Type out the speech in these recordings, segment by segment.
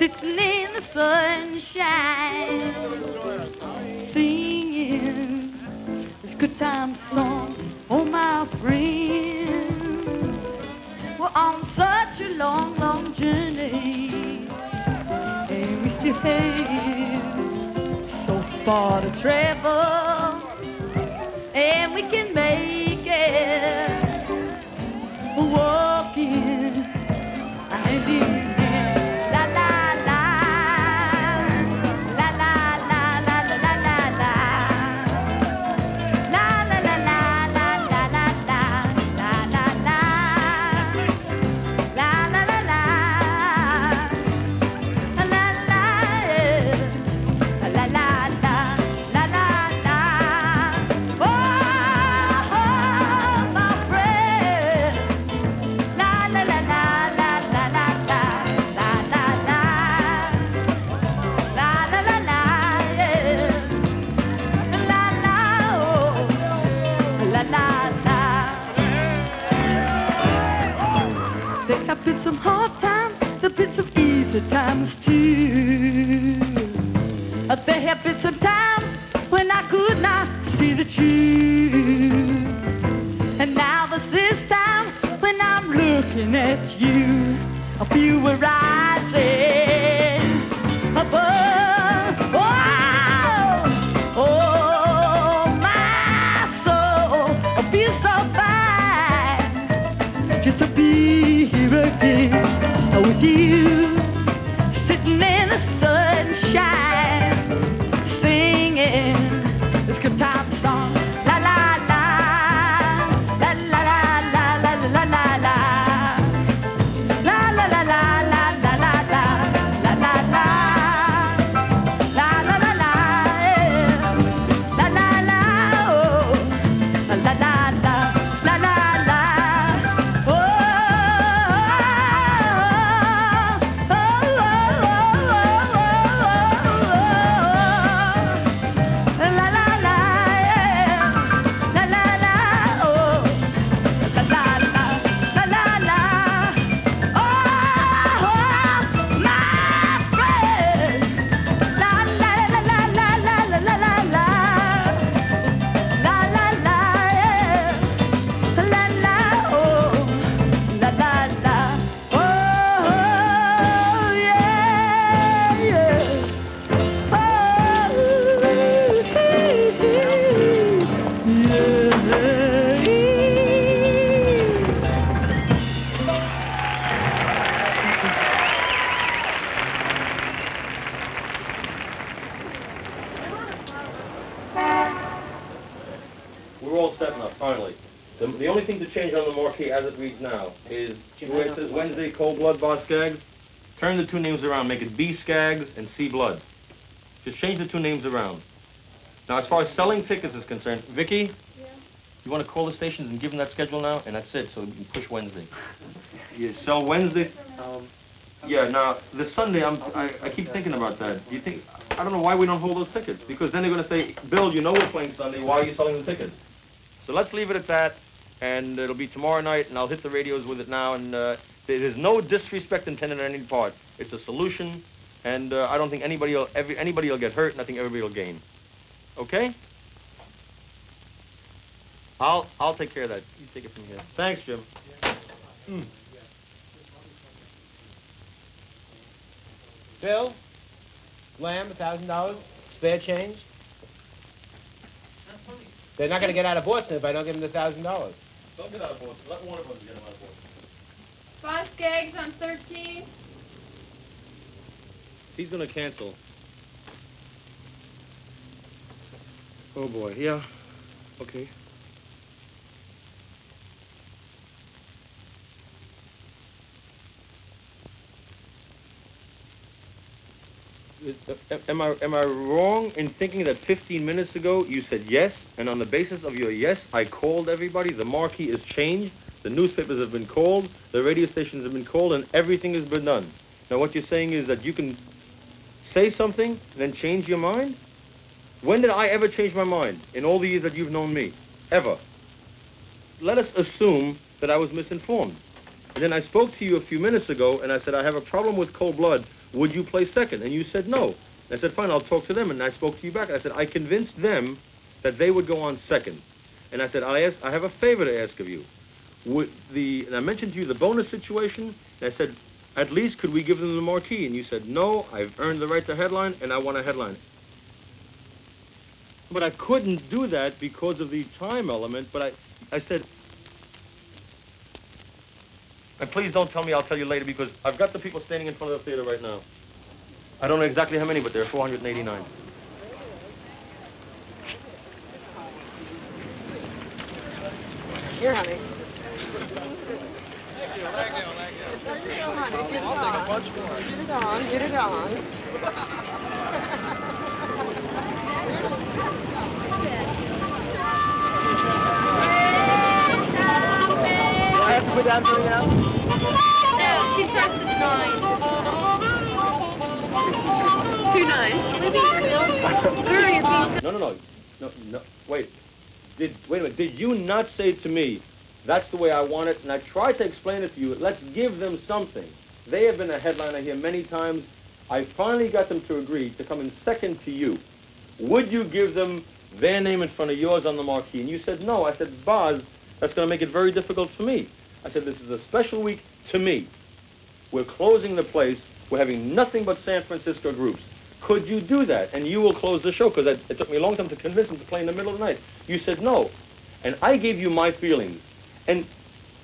sitting in the sunshine, singing this good time song. Oh, my friend, we're on such a long, long journey, and we still have so far to travel, and we can make it walking. I did. Been some hard times, there've been some easy times too. There have been some times when I could not see the truth. And now there's this time when I'm looking at you. I feel we're rising above. Oh, my soul, I feel so fine just to be here again with you, sitting in the sunshine, singing this good time song. La la la, la la la la la la la la, la la la la la la la la la la la, la la la la, la la la, oh, la la la la la la. We're all set now, finally. The only thing to change on the marquee as it reads now is where it says Wednesday Cold Blood Bar Skaggs, turn the two names around, make it B Skaggs and C Blood. Just change the two names around. Now, as far as selling tickets is concerned, Vicky, yeah, you want to call the stations and give them that schedule now, and that's it, so we can push Wednesday. You sell Wednesday. Yeah. Now this Sunday, I keep thinking about that. Do you think? I don't know why we don't hold those tickets, because then they're going to say, Bill, you know we're playing Sunday. Why are you selling the tickets? So let's leave it at that, and it'll be tomorrow night, and I'll hit the radios with it now, and there's no disrespect intended on any part. It's a solution, and I don't think anybody will get hurt, and I think everybody will gain. Okay? I'll take care of that. You take it from here. Thanks, Jim. Mm. Bill, Lamb, $1,000, spare change. They're not going to get out of Boston if I don't give them the $1,000. Don't get out of Boston. Let one of us get them out of Boston. 5 Skaggs on 13. He's going to cancel. Oh, boy. Yeah. Okay. Am I wrong in thinking that 15 minutes ago you said yes, and on the basis of your yes, I called everybody? The marquee is changed, the newspapers have been called, the radio stations have been called, and everything has been done. Now what you're saying is that you can say something and then change your mind? When did I ever change my mind in all the years that you've known me? Ever. Let us assume that I was misinformed. And then I spoke to you a few minutes ago, and I said I have a problem with cold blood. would you play second? And you said no. I said, fine, I'll talk to them. And I spoke to you back. I said, I convinced them that they would go on second. And I said, I have a favor to ask of you. And I mentioned to you the bonus situation. And I said, at least could we give them the marquee? And you said, no, I've earned the right to headline, and I want to headline. But I couldn't do that because of the time element. But I said, and please don't tell me, I'll tell you later, because I've got the people standing in front of the theater right now. I don't know exactly how many, but there are 489. Here, honey. Get it on, get it on. Do I have to put down something else? No, she starts at 9. Too nice. We being real. Girl, you're being... No. Wait a minute. Did you not say to me, that's the way I want it, and I tried to explain it to you, let's give them something. They have been a headliner here many times. I finally got them to agree to come in second to you. Would you give them their name in front of yours on the marquee? And you said no. I said, Boz, that's going to make it very difficult for me. I said, this is a special week to me. We're closing the place. We're having nothing but San Francisco groups. Could you do that? And you will close the show, because it took me a long time to convince them to play in the middle of the night. You said no. And I gave you my feelings. And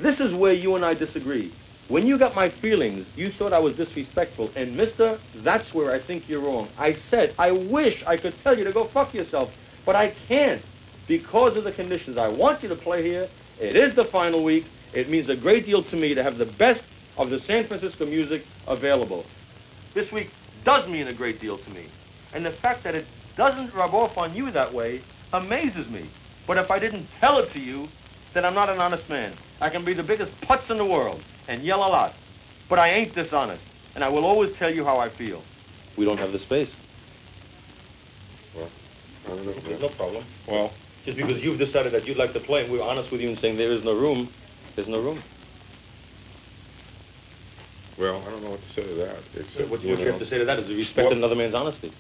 this is where you and I disagree. When you got my feelings, you thought I was disrespectful. And mister, that's where I think you're wrong. I said, I wish I could tell you to go fuck yourself, but I can't because of the conditions. I want you to play here. It is the final week. It means a great deal to me to have the best of the San Francisco music available. This week does mean a great deal to me. And the fact that it doesn't rub off on you that way amazes me. But if I didn't tell it to you, then I'm not an honest man. I can be the biggest putz in the world and yell a lot. But I ain't dishonest. And I will always tell you how I feel. We don't have the space. Well, I don't know. There's no problem. Well, just because you've decided that you'd like to play and we were honest with you and saying there is no room, there's no room. well, I don't know what to say to that. Except, What you have to say to that is to respect another man's honesty.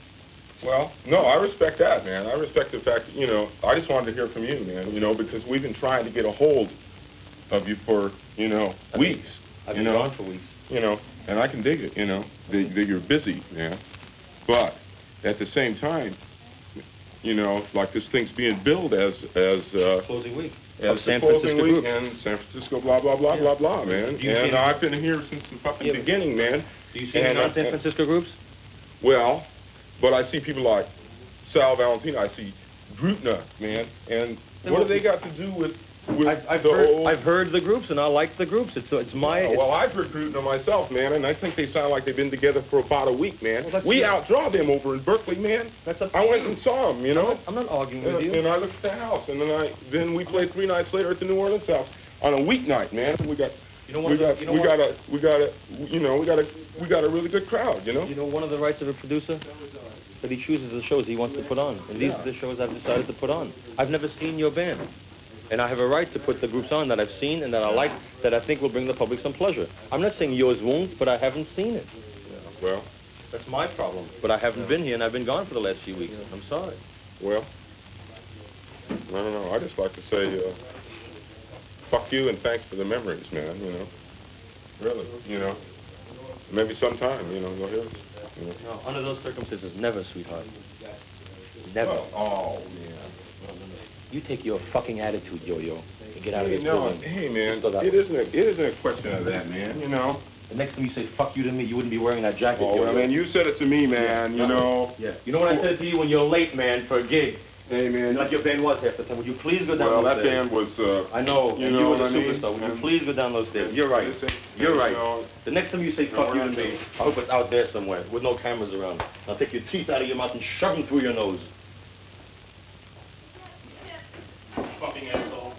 Well, no, I respect that, man. I respect the fact that, I just wanted to hear from you, man, because we've been trying to get a hold of you for, weeks. I've been gone for weeks. And I can dig it, that you're busy, man. But at the same time, like this thing's being billed as Closing week. as San the closing Francisco week group. and San Francisco, blah, blah, blah, blah, blah, man. Do you see And I've been here since the fucking beginning, man. Do you see any non-San Francisco groups? Well, but I see people like Sal Valentino. I see Grutner, man. And what do they got to do with I've heard the groups, and I like the groups. It's my... Well, I've heard Grutner myself, man, and I think they sound like they've been together for about a week, man. Well, we outdraw them over in Berkeley, man. I went and saw them, I'm not arguing with you. And I looked at the house, and then we played 3 nights later at the New Orleans house on a weeknight, man. We got a really good crowd, You know one of the rights of a producer? That he chooses the shows he wants to put on. And these are the shows I've decided to put on. I've never seen your band. And I have a right to put the groups on that I've seen and that I like, that I think will bring the public some pleasure. I'm not saying yours won't, but I haven't seen it. Well, that's my problem. But I haven't been here, and I've been gone for the last few weeks. I'm sorry. Well, I don't know. I just like to say, fuck you and thanks for the memories, man, Really, Maybe sometime, you'll hear us. No, under those circumstances, never, sweetheart. Never. Oh, man. You take your fucking attitude, Yo-Yo, and get out of this building. Hey, man, it isn't a question of that, man, The next time you say fuck you to me, you wouldn't be wearing that jacket, Oh, Yo-Yo. well, man, you said it to me, man, Yeah. You know what I said to you when you're late, man, for a gig? Hey, man. Like your band was half the time. Would you please go down Well, those that stairs? band was, I know, and you were the superstar. Would you And- please go down those stairs? You're right. You're right. The next time you say fuck you to me, I hope it's out there somewhere with no cameras around. I'll take your teeth out of your mouth and shove them through your nose. Fucking asshole.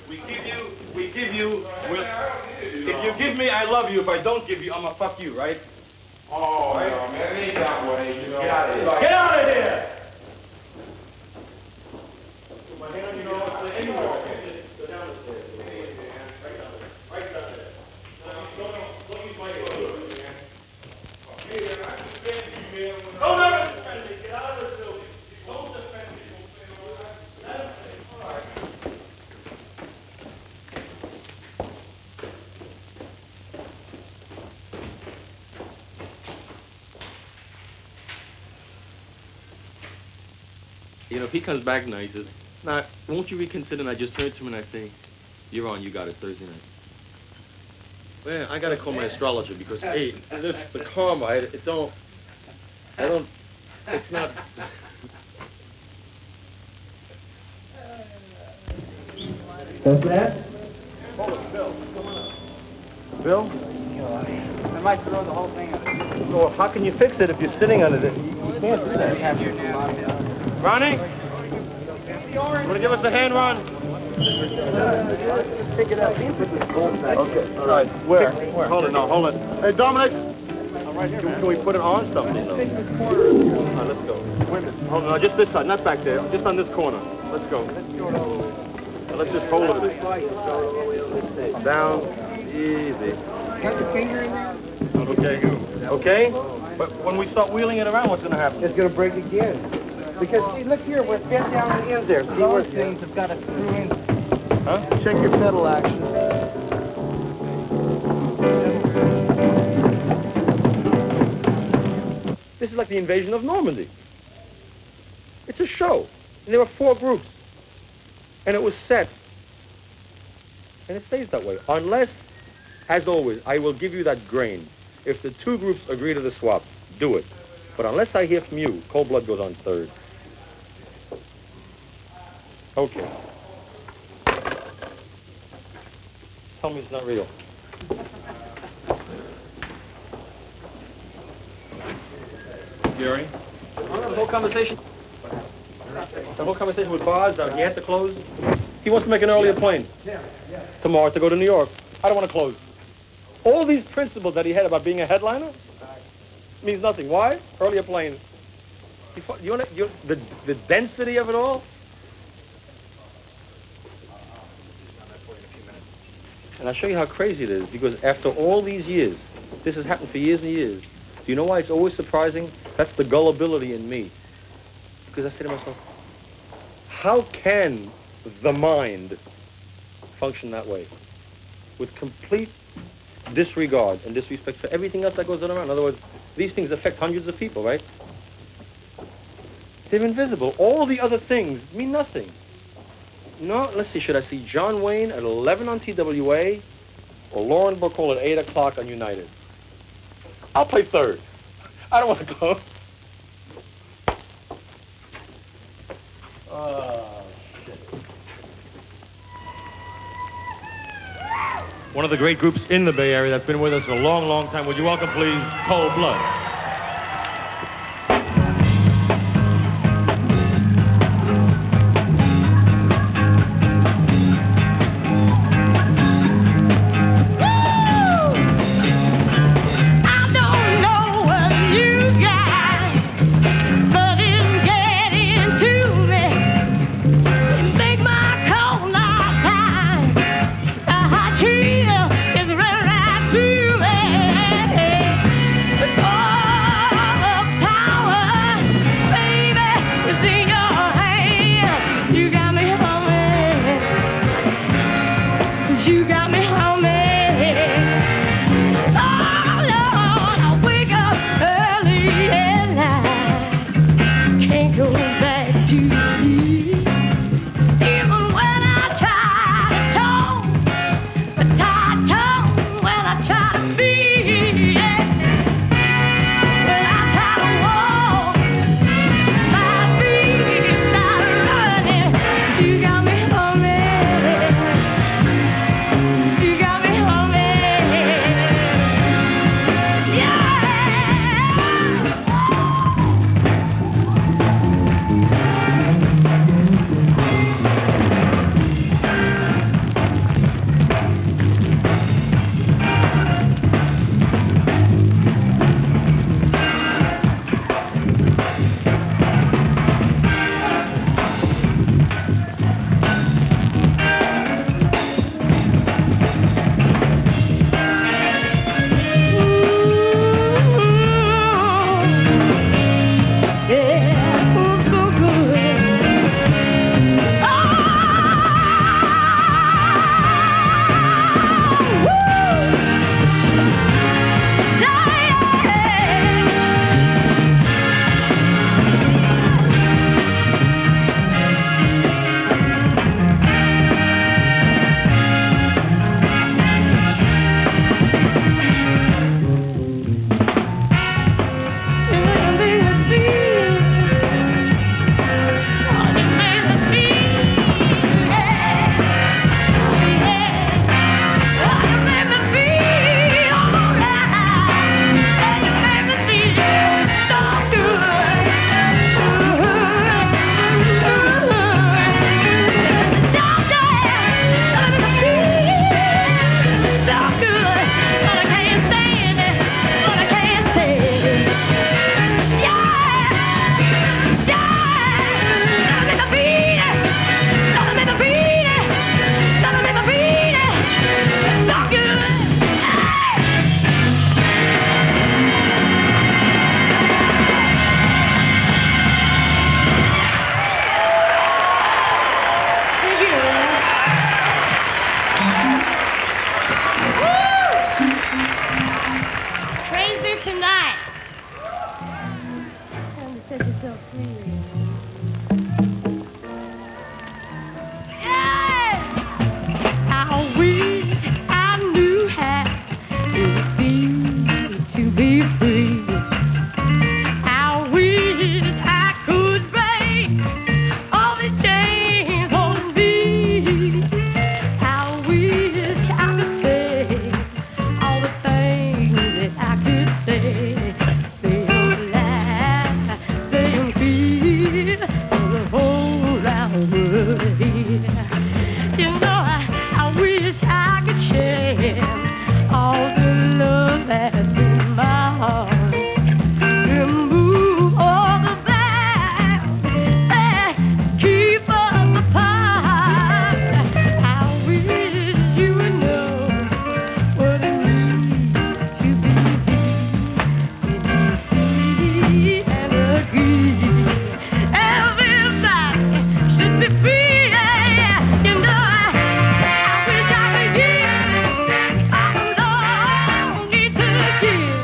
We give you, if you give me, I love you. If I don't give you, I'm gonna fuck you, right? Oh, no, man, it ain't that way, Get out of here. Get out of here! My hand, anywhere. Go down the stairs. Right down there. Don't use my hand. You know, if he comes back now, he says, "Now, won't you reconsider?" And I just turn to him and I say, "You're on. You got it Thursday night." Well, I gotta call my astrologer because hey, the karma. It's not. What's that? Bill? I might throw the whole thing at it. Well, how can you fix it if you're sitting on it? You can't do that. Ronnie? You want to give us a hand, Ron? Pick it up. Okay. All right. Where? Hold it. No, hold it. Hey, Dominic. Right here, man. Can we put it on something? All right, let's go. Wait a minute. Hold on. No, just this side, not back there. Just on this corner. Let's go. Let's do it all the way. Let's just hold it. Down. Easy. Got your finger in there? Okay. Okay? But when we start wheeling it around, what's going to happen? It's going to break again. Because, see, look here, we're bent down on the end there. See, Those things have got to screw in. Huh? Check your pedal action. This is like the invasion of Normandy. It's a show. And there were 4 groups. And it was set. And it stays that way. Unless, as always, I will give you that grain. If the 2 groups agree to the swap, do it. But unless I hear from you, Cold Blood goes on 3rd. Okay. Tell me it's not real. Gary? The whole conversation with Boz, he had to close. He wants to make an earlier plane. Tomorrow to go to New York. I don't want to close. All these principles that he had about being a headliner means nothing. Why? Earlier plane. The density of it all? And I'll show you how crazy it is, because after all these years, this has happened for years and years. Do you know why it's always surprising? That's the gullibility in me. Because I say to myself, how can the mind function that way? With complete disregard and disrespect for everything else that goes on around. In other words, these things affect hundreds of people, right? They're invisible. All the other things mean nothing. No, let's see, should I see John Wayne at 11 on TWA or Lauren Bacall at 8 o'clock on United? I'll play 3rd. I don't want to go. Oh, shit. One of the great groups in the Bay Area that's been with us for a long, long time. Would you welcome, please, Cold Blood? Oh I wish I knew how it feels to be free. I wish I could break all the chains on me. I wish I could say all the things that I could say. Say them laugh, say them feel for the whole round world. You know, I wish I could share all the love that's in my heart. Remove all the vows that keep us apart. I wish you would know what it means to be free and agree. Everybody should be free. You know, I wish I could give all the longing to give.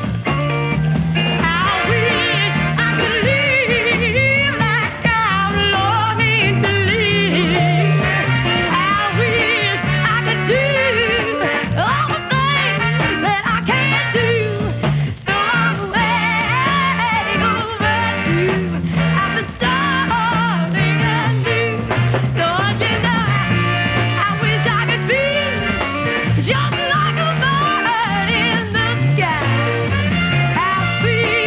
I wish I could live like I'm longing to live. I wish I could do all the things that I can't do. So I'm way overdue. I've been starving anew. Don't you know? I wish I could be just like a bird in the sky. How sweet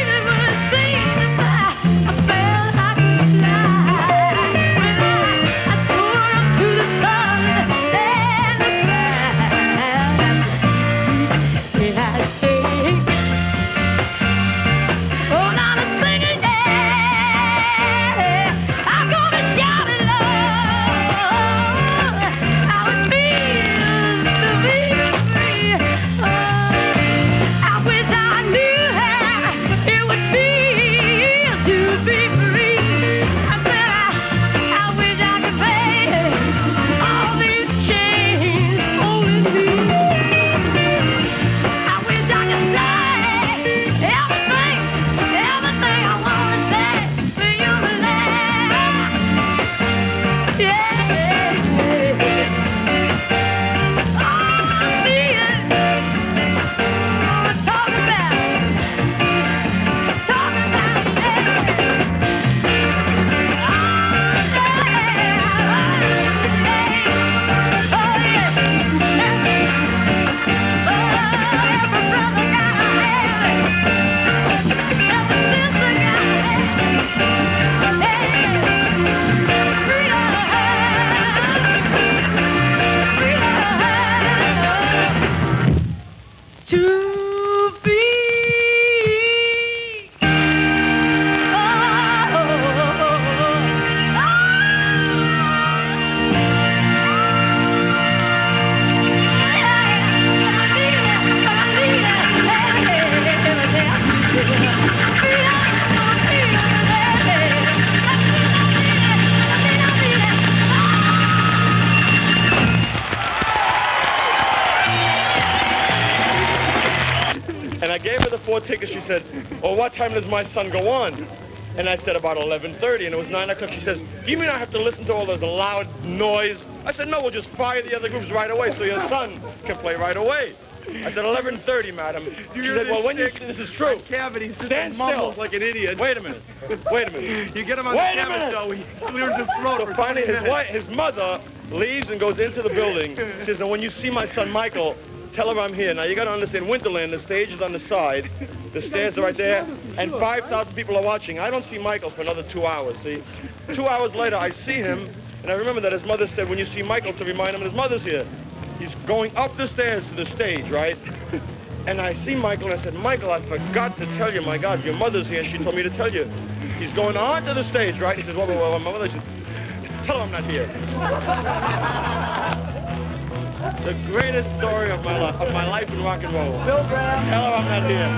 it would seem if I felt I could fly. When I soar up to the sun and the clouds. Yeah, I say, oh, now I'm singing, yeah. I'm gonna shout it loud. How it feels to be free. Oh, I wish I knew how it would feel to be free. I said I wish I could break all these chains holding me. I wish I could say everything I wanna say to you, love. Yeah, all I feel, talk about it. To be And I gave her the 4 tickets. She said, well, what time does my son go on? And I said about 11:30, and it was 9 o'clock. She says, do you mean I have to listen to all this loud noise? I said, no, we'll just fire the other groups right away so your son can play right away. I said, 11:30, madam. She said, well, when you... This is true. Cavity Stand mumbles still. like an idiot. Wait a minute. Wait a minute. You get him on Wait the a camera minute. show, he clears his throat So for finally, 20 minutes. his mother leaves and goes into the building. She says, now, when you see my son Michael, tell her I'm here. Now, you got to understand, Winterland, the stage is on the side. The stairs are right there. And 5,000 people are watching. I don't see Michael for another 2 hours, see? 2 hours later, I see him. And I remember that his mother said, when you see Michael, to remind him his mother's here. He's going up the stairs to the stage, right? And I see Michael, and I said, Michael, I forgot to tell you, my God, your mother's here, and she told me to tell you. He's going on to the stage, right? He says, well, my mother said, tell her I'm not here. The greatest story of my life in rock and roll. Tell her I'm not here.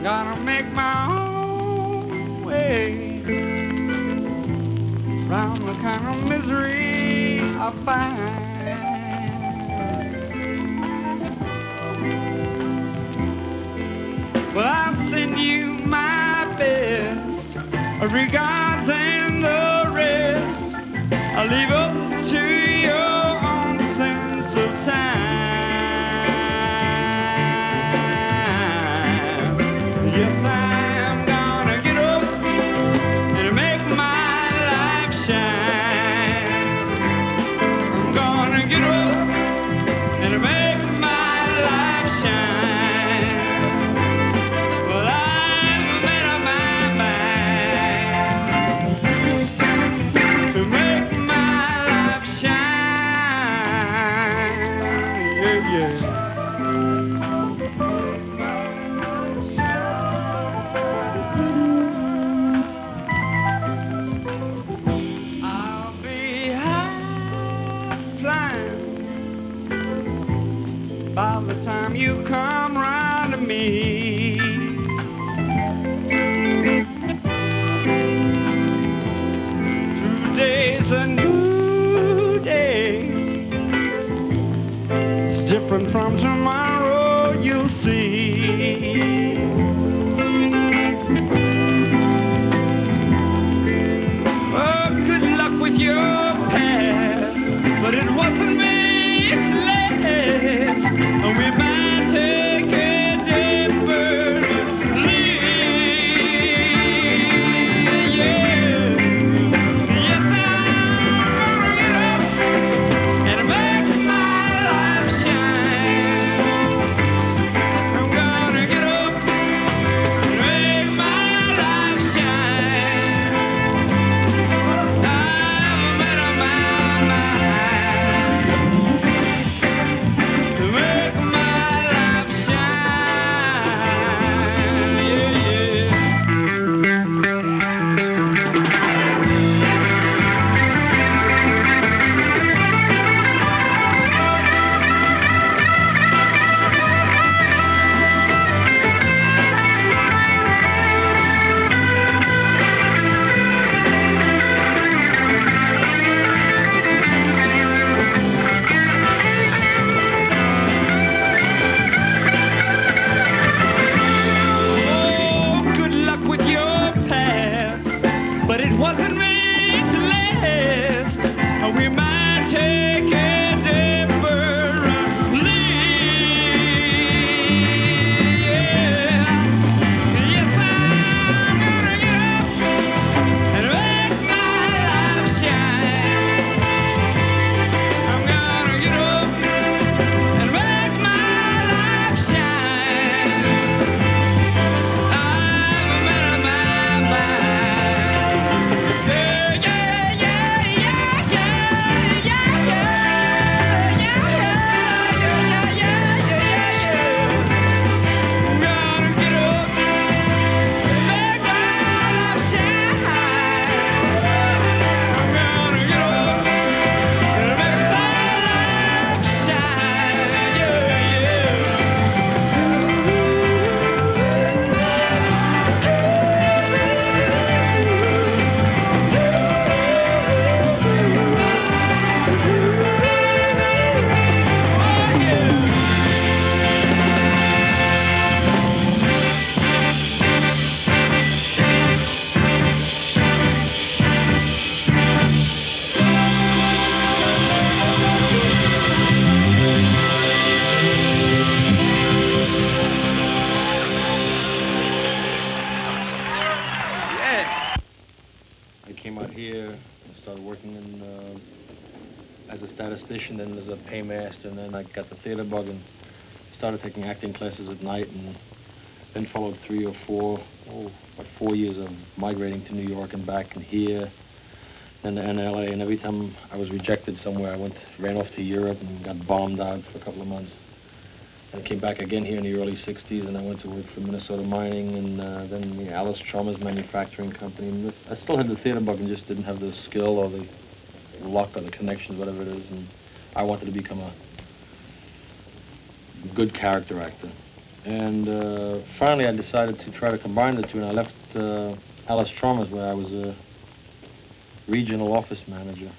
Gonna make my own way from the kind of misery I find. Well, I'll send you my best regards and the rest I'll leave up to your own sense of time. Yes, I'm gonna get up and make my life shine. I'm gonna get up and make my life shine. Well, I've made up my mind to make my life shine. Yeah, yeah. I'll be high flying by the time you come round to me. Today's a new day. It's different from tomorrow, you'll see. Oh, good luck with your past, but it wasn't me, it's last. We might take a different lead, yeah. Yes, I'm gonna get up and make my life shine. I'm gonna get up and make my life shine. I've made up my mind to make my life shine. Yeah, yeah. Oh, good luck with your past, but it wasn't made to last. We might take a different lead, yeah. Yes, I'm gonna get up and make my life shine. I'm gonna get up and make my life shine. I've made up my mind. Yeah, yeah, yeah, yeah, yeah, yeah, yeah, yeah, yeah, yeah, yeah. I'm gonna get up and make my life shine. I'm gonna get up and make my life shine. Yeah, I came out here and started working in, as a statistician, then as a paymaster, and then I got the theater bug and started taking acting classes at night, and then followed 3 or 4, about 4 years of migrating to New York and back and here, then to LA, and every time I was rejected somewhere, ran off to Europe and got bombed out for a couple of months. And I came back again here in the early 60s, and I went to work for Minnesota Mining and then the Alice Chalmers Manufacturing Company. And I still had the theater bug and just didn't have the skill or the luck or the connections, whatever it is. And I wanted to become a good character actor. And finally, I decided to try to combine the two, and I left Alice Chalmers, where I was a regional office manager,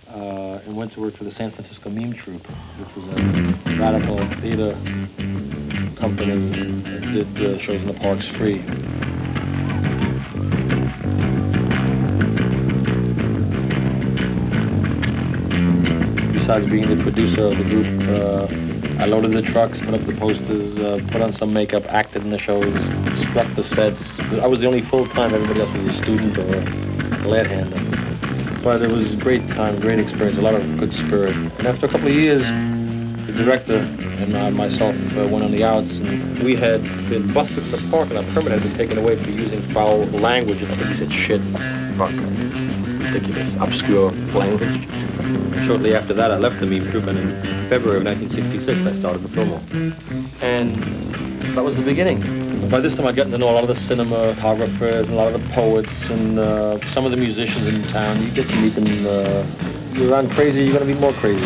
and went to work for the San Francisco Meme Troupe, which was a radical theater company that did shows in the parks free. Besides being the producer of the group, I loaded the trucks, put up the posters, put on some makeup, acted in the shows, struck the sets. I was the only full-time, everybody else was a student or a lead hander. But it was a great time, great experience, a lot of good spirit. And after a couple of years, the director and I myself went on the outs, and we had been busted in the park, and our permit had been taken away for using foul language. I think he said shit, fuck, ridiculous, obscure language. Shortly after that, I left the Meme Troupe, and in February of 1966, I started the Fillmore. And that was the beginning. By this time, I'd gotten to know a lot of the cinematographers and a lot of the poets and some of the musicians in town. You get to meet them. You're around crazy, you're going to be more crazy.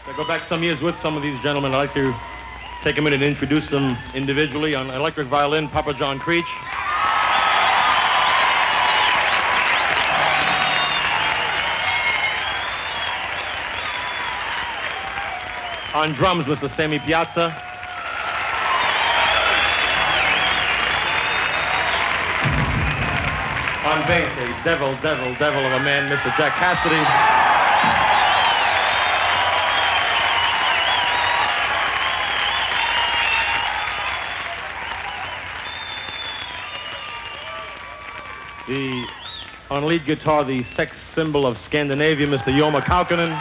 I go back some years with some of these gentlemen. I'd like to take a minute and introduce them individually. On electric violin, Papa John Creech. On drums, Mr. Sammy Piazza. On bass, a devil of a man, Mr. Jack Cassidy. On lead guitar, the sex symbol of Scandinavia, Mr. Jorma Kaukonen.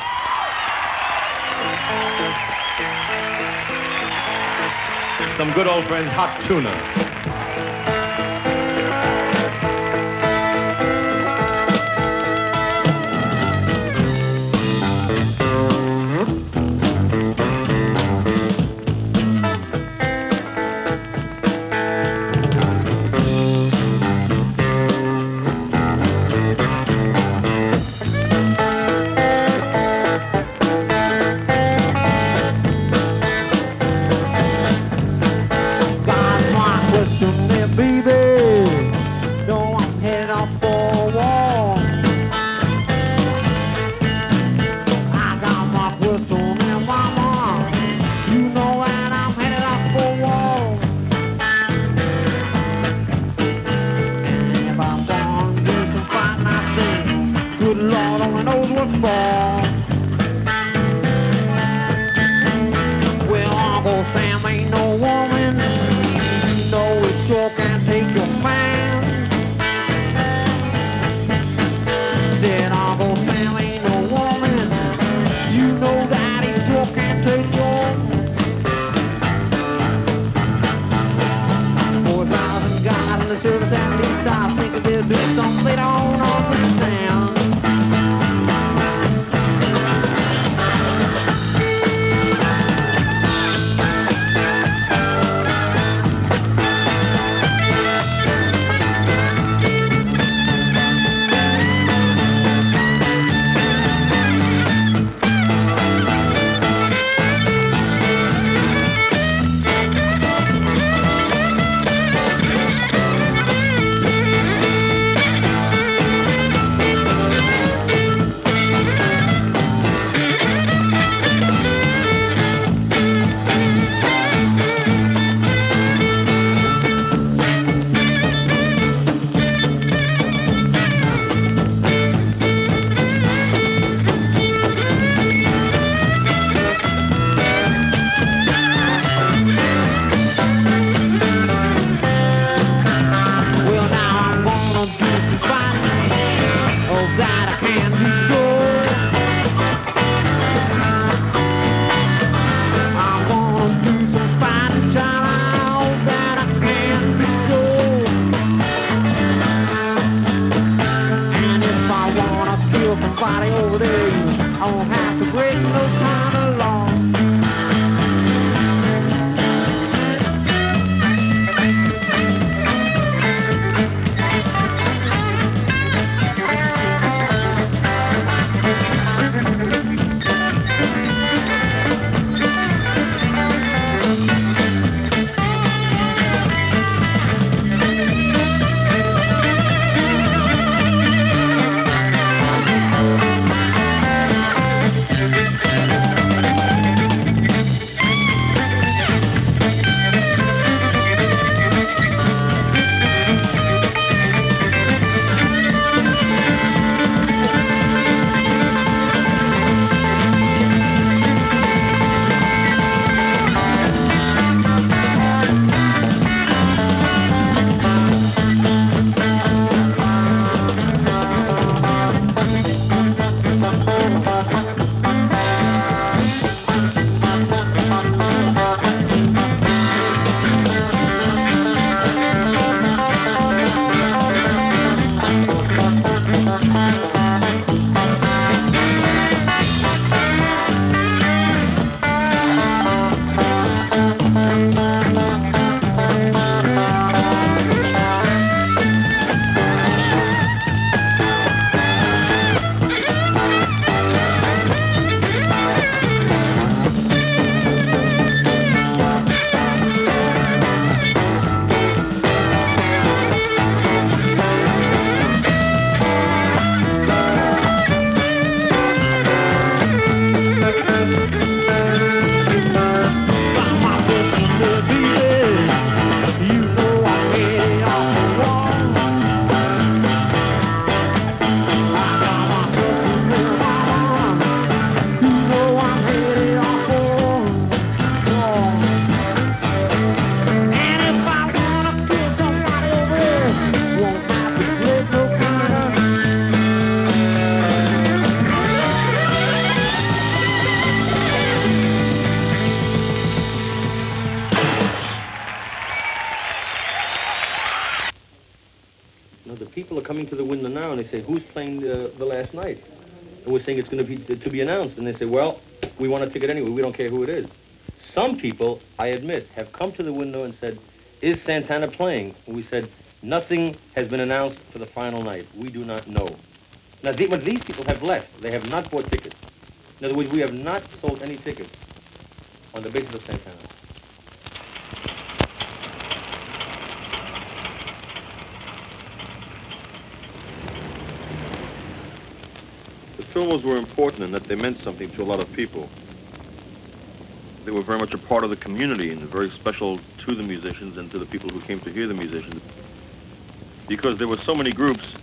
Some good old friends, Hot Tuna. break no kind of law. People are coming to the window now and they say, who's playing the last night? And we're saying it's going to be announced. And they say, well, we want a ticket anyway. We don't care who it is. Some people, I admit, have come to the window and said, is Santana playing? And we said, nothing has been announced for the final night. We do not know. Now, but these people have left. They have not bought tickets. In other words, we have not sold any tickets on the basis of Santana. The Fillmores were important in that they meant something to a lot of people. They were very much a part of the community and very special to the musicians and to the people who came to hear the musicians. Because there were so many groups,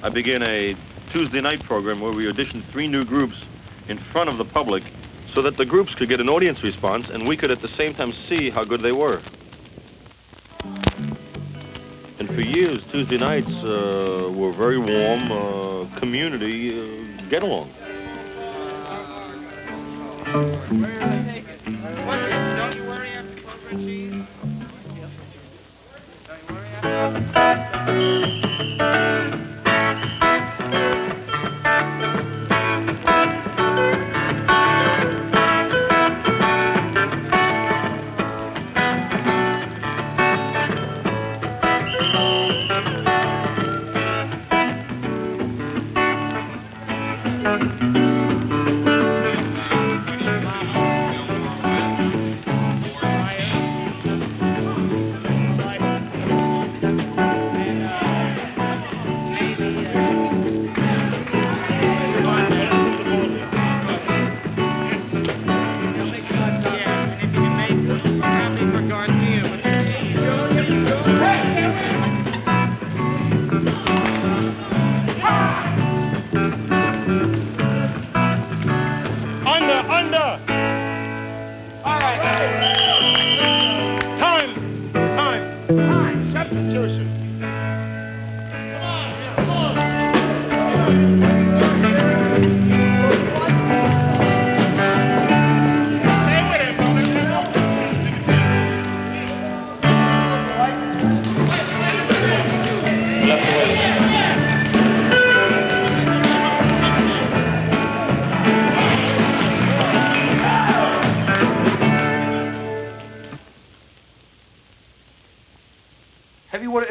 I began a Tuesday night program where we auditioned 3 new groups in front of the public so that the groups could get an audience response and we could at the same time see how good they were. And for years, Tuesday nights were very warm, community get-along. Don't you worry after closer cheese? Don't you worry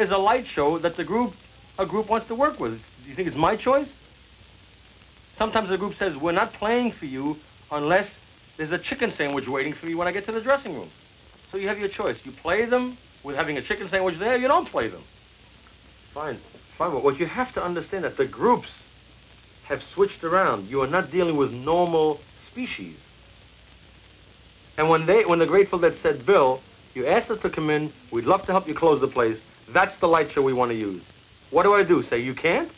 is a light show that a group wants to work with. Do you think it's my choice? Sometimes the group says, we're not playing for you unless there's a chicken sandwich waiting for you when I get to the dressing room. So you have your choice. You play them with having a chicken sandwich there, you don't play them. Fine. Fine, but what you have to understand that the groups have switched around. You are not dealing with normal species. And when the Grateful Dead said, Bill, you asked us to come in, we'd love to help you close the place, that's the light show we want to use. What do I do? Say, you can't?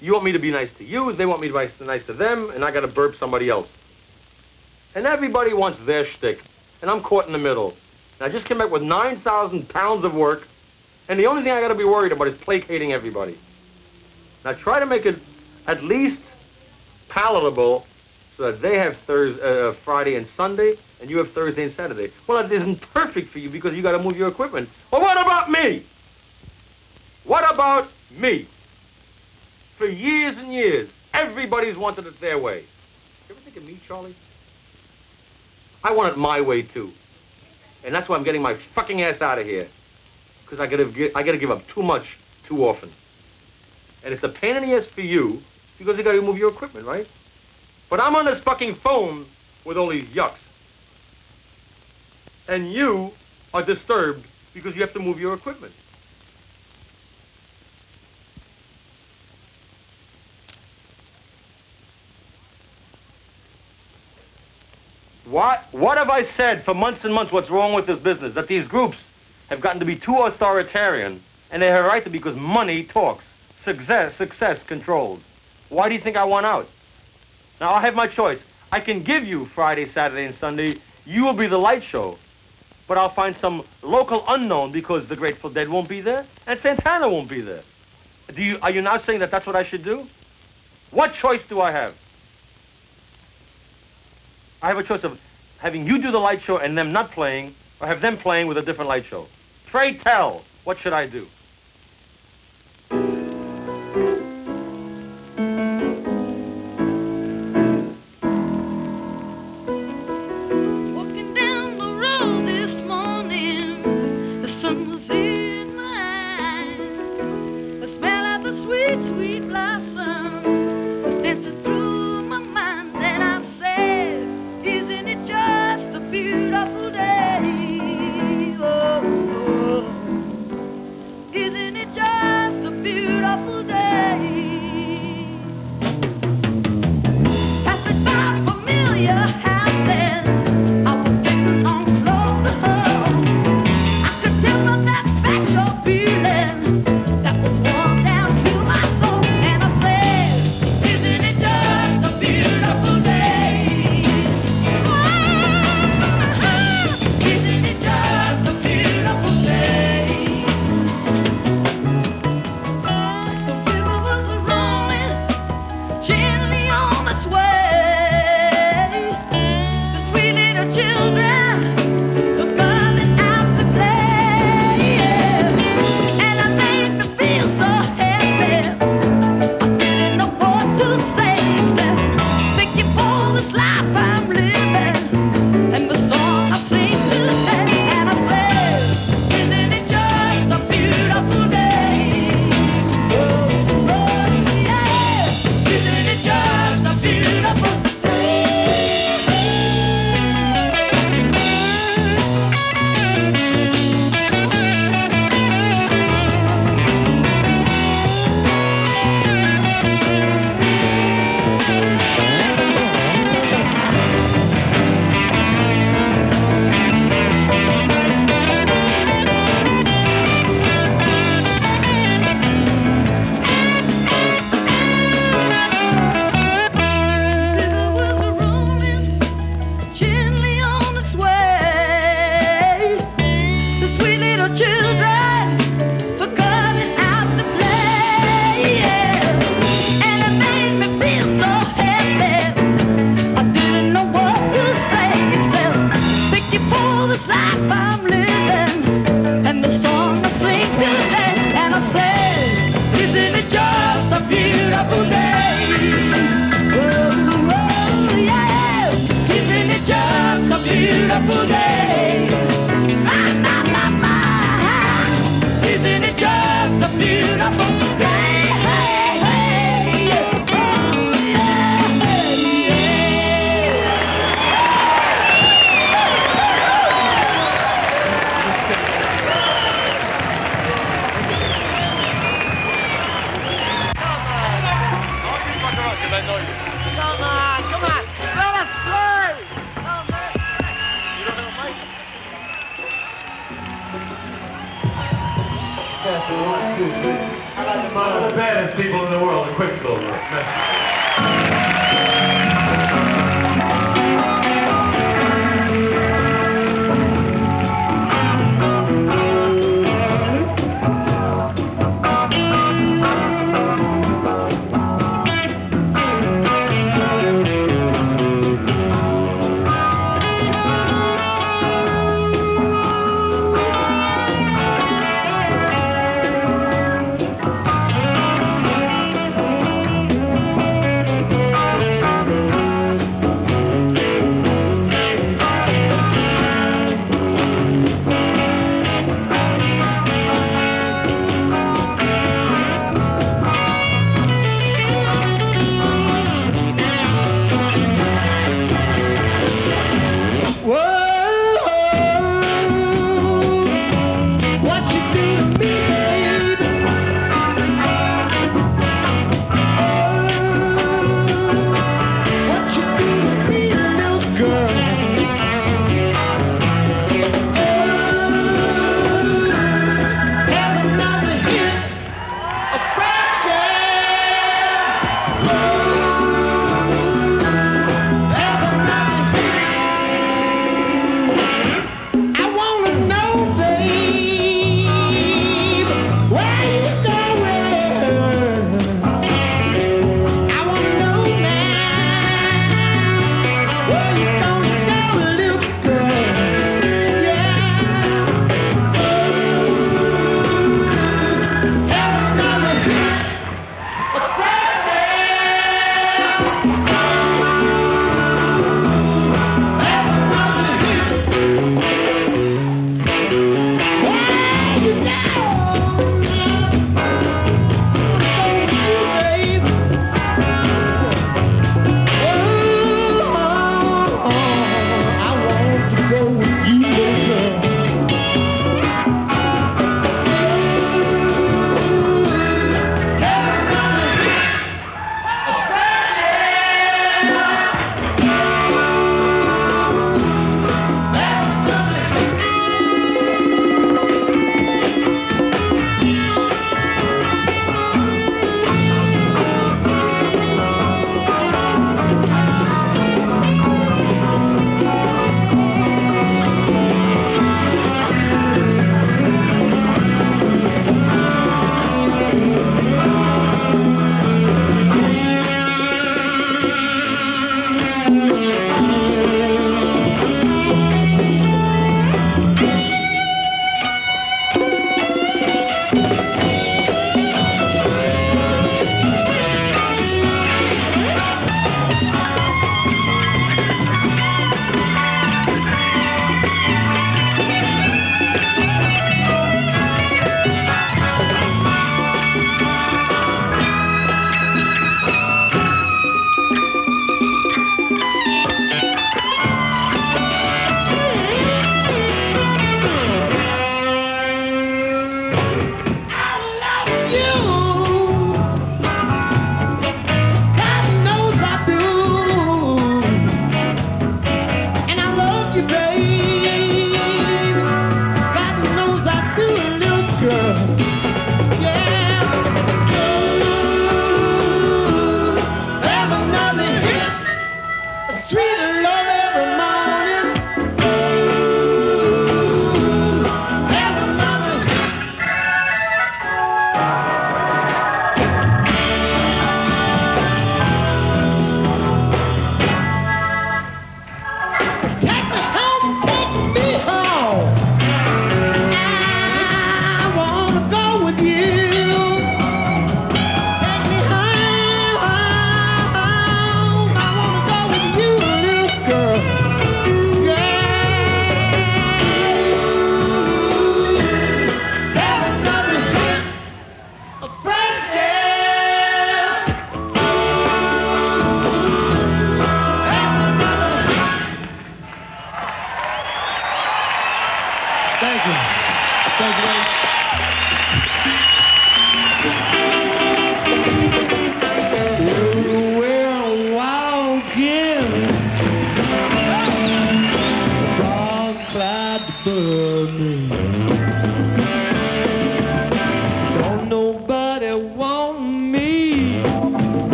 You want me to be nice to you, they want me to be nice to them, and I got to burp somebody else. And everybody wants their shtick, and I'm caught in the middle. And I just came back with 9,000 pounds of work, and the only thing I got to be worried about is placating everybody. Now try to make it at least palatable so that they have Friday and Sunday, and you have Thursday and Saturday. Well, it isn't perfect for you because you got to move your equipment. Well, what about me? What about me? For years and years, everybody's wanted it their way. You ever think of me, Charlie? I want it my way, too. And that's why I'm getting my fucking ass out of here. Because I gotta give up too much, too often. And it's a pain in the ass for you, because you gotta move your equipment, right? But I'm on this fucking phone with all these yucks. And you are disturbed because you have to move your equipment. What have I said for months and months what's wrong with this business? That these groups have gotten to be too authoritarian, and they have a right to because money talks. Success controls. Why do you think I want out? Now, I have my choice. I can give you Friday, Saturday, and Sunday. You will be the light show. But I'll find some local unknown because the Grateful Dead won't be there, and Santana won't be there. Are you now saying that that's what I should do? What choice do I have? I have a choice of having you do the light show and them not playing, or have them playing with a different light show. Pray tell, what should I do? Walking down the road this morning, the sun was in my eyes. The smell of the sweet, sweet blossoms was dancing through my mind, and I said, isn't it just a beautiful day? Oh, oh. Isn't it just a beautiful day? Passing by familiar houses, I was getting on closer home. I could tell by that special feeling that was warm down to my soul. And I said, isn't it just a beautiful day? Isn't it just a beautiful day? The river was rolling gently on its way. The sweet little children were coming out to play. And I made me feel so happy. I didn't know what to say except thank you for this life I'm living and the song I sing today. And I said, isn't it just a beautiful day? Oh, oh, yeah. Isn't it just a beautiful river was rolling gently on its way. The sweet little children were coming out to play. And it made me feel so happy. I didn't know what to say except thank you for this life I'm living and the song I sing today. And I said, isn't it just a beautiful day? Oh, oh, yeah. Isn't it just a beautiful day? My, my, my, my.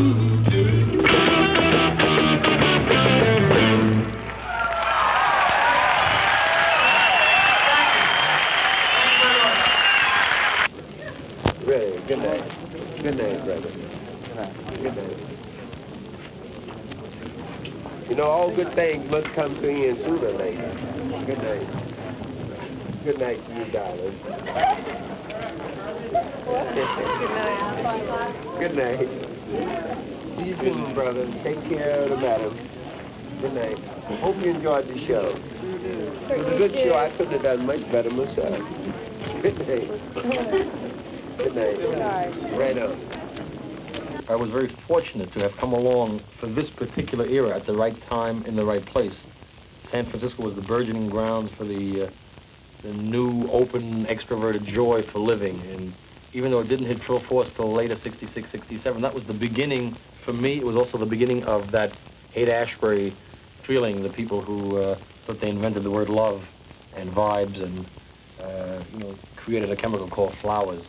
Really, good night. Good night, brother. Good night. You know, all good things must come to an end sooner or later. Good night. Good night to you, darling. Good night. See you soon, brother. Take care of the madam. Good night. Hope you enjoyed the show. It was a good show. I couldn't have done much better myself. Good night. Good night. Right on. I was very fortunate to have come along for this particular era at the right time in the right place. San Francisco was the burgeoning grounds for the new, open, extroverted joy for living. And even though it didn't hit full force till later, 66, 67, that was the beginning, for me, it was also the beginning of that Haight-Ashbury feeling, the people who thought they invented the word love and vibes and, created a chemical called flowers.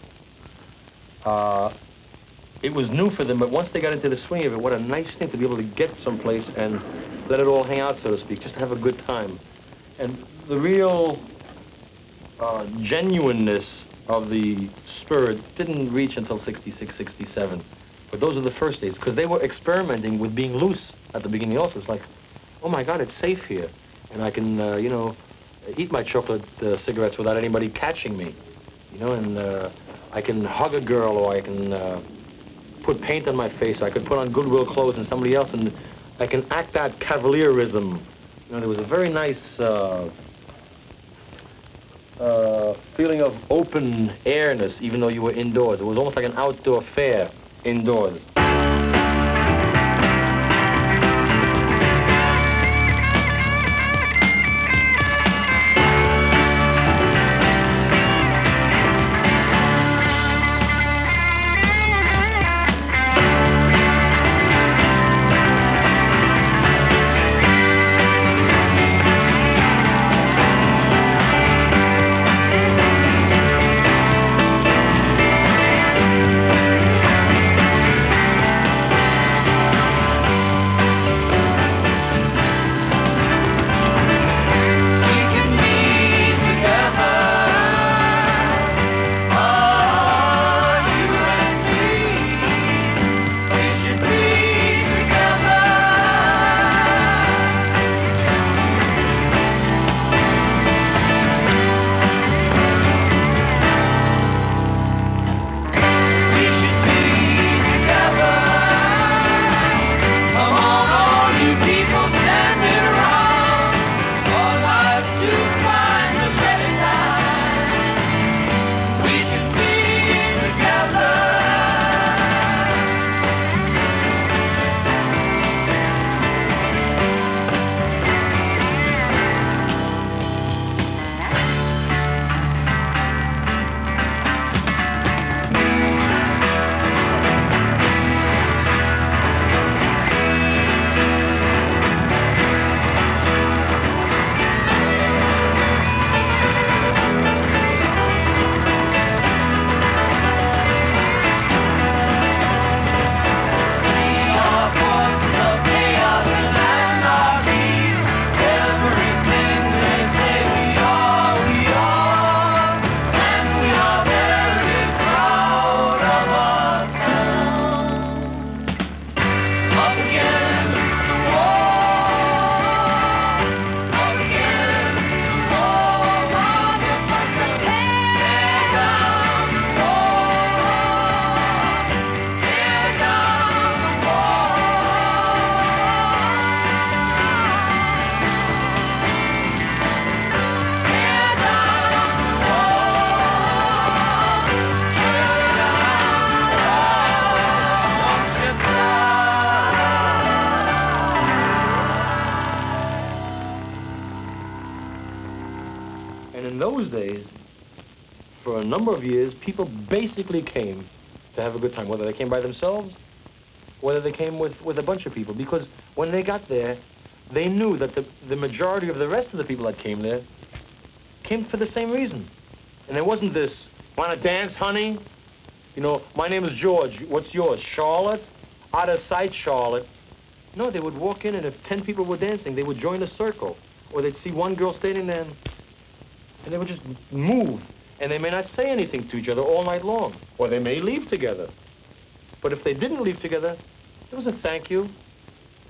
It was new for them, but once they got into the swing of it, what a nice thing to be able to get someplace and let it all hang out, so to speak, just to have a good time. And the real genuineness of the spirit didn't reach until 66, 67. But those are the first days, because they were experimenting with being loose at the beginning also. It's like, oh my God, it's safe here. And I can, eat my chocolate cigarettes without anybody catching me. And I can hug a girl, or I can put paint on my face. I could put on Goodwill clothes and somebody else, and I can act that cavalierism. There was a very nice feeling of open airness, even though you were indoors. It was almost like an outdoor fair indoors. Those days, for a number of years, people basically came to have a good time, whether they came by themselves, whether they came with a bunch of people, because when they got there, they knew that the majority of the rest of the people that came there came for the same reason. And there wasn't this, want to dance, honey? My name is George. What's yours? Charlotte? out of sight, Charlotte. No, they would walk in, and if 10 people were dancing, they would join a circle. Or they'd see one girl standing there, and they would just move. And they may not say anything to each other all night long. Or they may leave together. But if they didn't leave together, it was a thank you.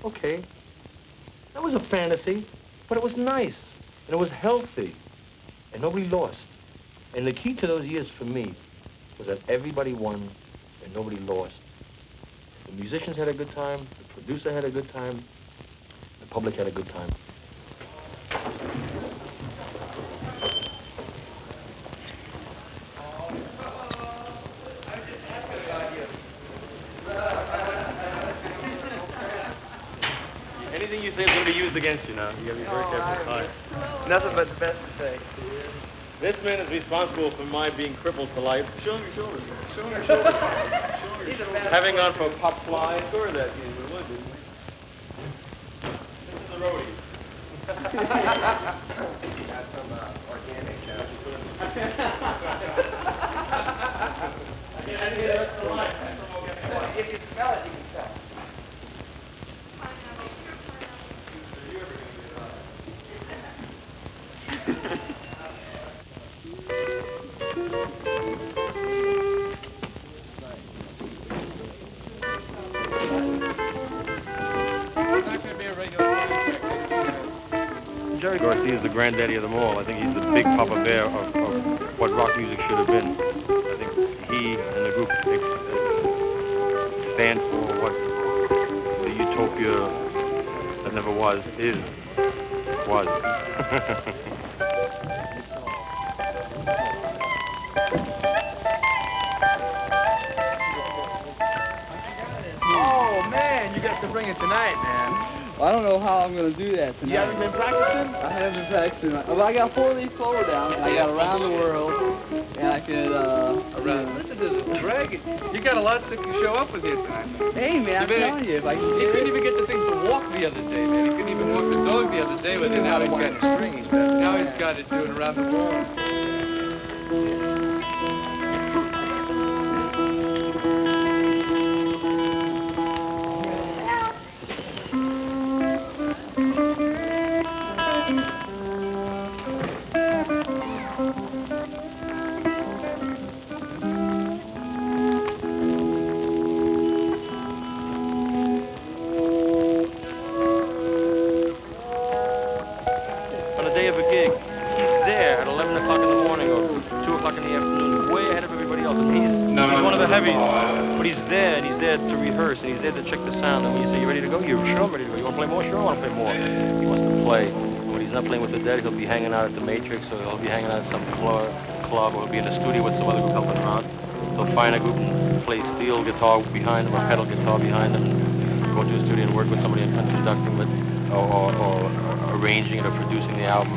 Okay. That was a fantasy, but it was nice. And it was healthy. And nobody lost. And the key to those years for me was that everybody won and nobody lost. The musicians had a good time, the producer had a good time, the public had a good time. Anything you say is going to be used against you now. You got to be very careful. Nothing but the best to say. This man is responsible for my being crippled for life. Show him your shoulders. Show him your shoulders. Having gone for a pop fly. Sure that you would. This is the roadie. Got some organic If you smell it, you can tell. Jerry Garcia is the granddaddy of them all. I think he's the big Papa Bear of what rock music should have been. I think he and the group stand for what the utopia that never was was. Oh, man, you got to bring it tonight, man. Well, I don't know how I'm going to do that tonight. You haven't been practicing? I haven't been practicing. Well, I got 4-leaf clover down, and I got Around the World, and I could, Listen to this, Greg. You got a lot to show up with here tonight. Hey, man, I'm telling you, if I can He get couldn't it. even get the thing to walk the other day, man. He couldn't even walk the dog the other day with it. Now he's got strings, man. Now he's got it doing Around the World. On the day of a gig, he's there at 11 o'clock in the morning or 2 o'clock in the afternoon, way ahead of everybody else. And he's one of the heavies, but he's there, and he's there to rehearse, and he's there to check the sound. And when you say, you ready to go? You're sure I'm ready to go. You want to play more? Sure, I want to play more. He wants to play. When he's not playing with the Dead, he'll be hanging out at the Matrix, or he'll be hanging out at some club, or he'll be in the studio with some other group helping him out. He'll find a group and play steel guitar behind them, or pedal guitar behind them, and go to the studio and work with somebody and conducting it, or arranging it or producing the album.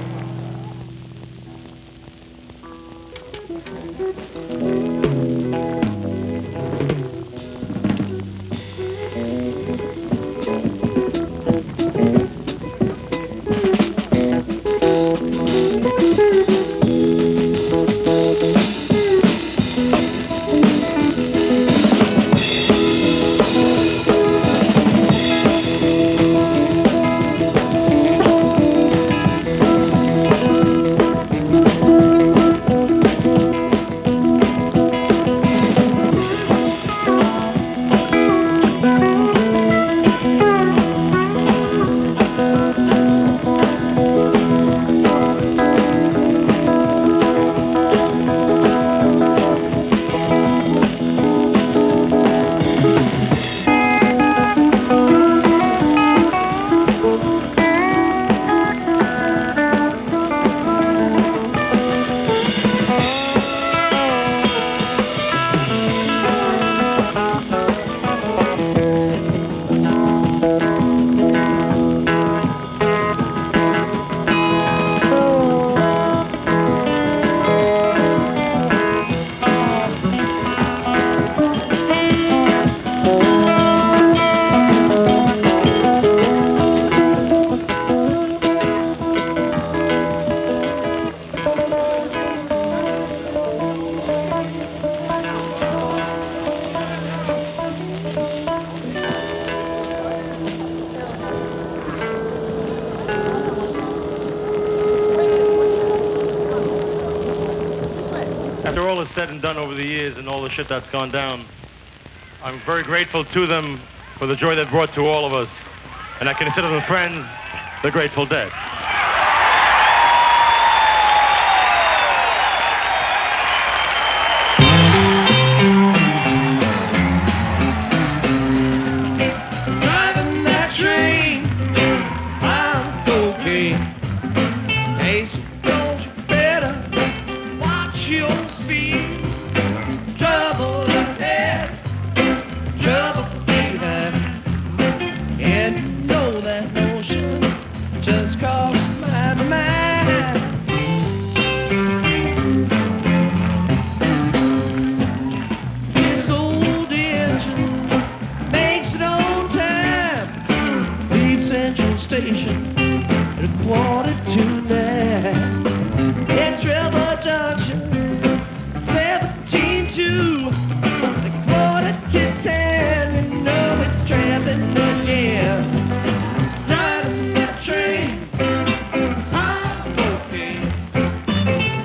is said and done over the years and all the shit that's gone down, I'm very grateful to them for the joy they've brought to all of us. And I consider them friends, the Grateful Dead. Driving that train, I'm cocaine. Hey, so don't you better watch your speed. Trouble ahead, trouble behind. And you know that notion just crossed my mind. This old engine makes it on time. Leave Central Station at 8:45. It's Rebel Junction, 17-2. At 10, you know it's traveling again. Driving that train, I'm okay.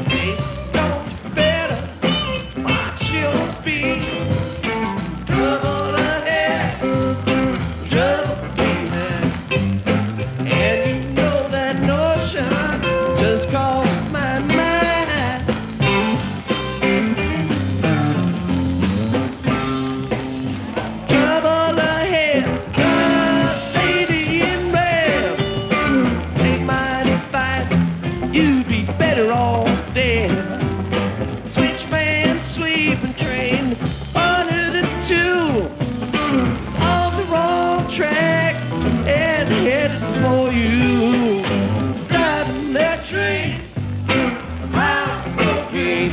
Hey, don't you better watch your speed. Trouble ahead, trouble behind. And you know that notion just crossed my mind. Trouble ahead, lady in red. Take my advice, you'd be better off dead. Switchman, sleeping train, under the tube. It's on the wrong track and headed for you. Driving that train, I'm okay.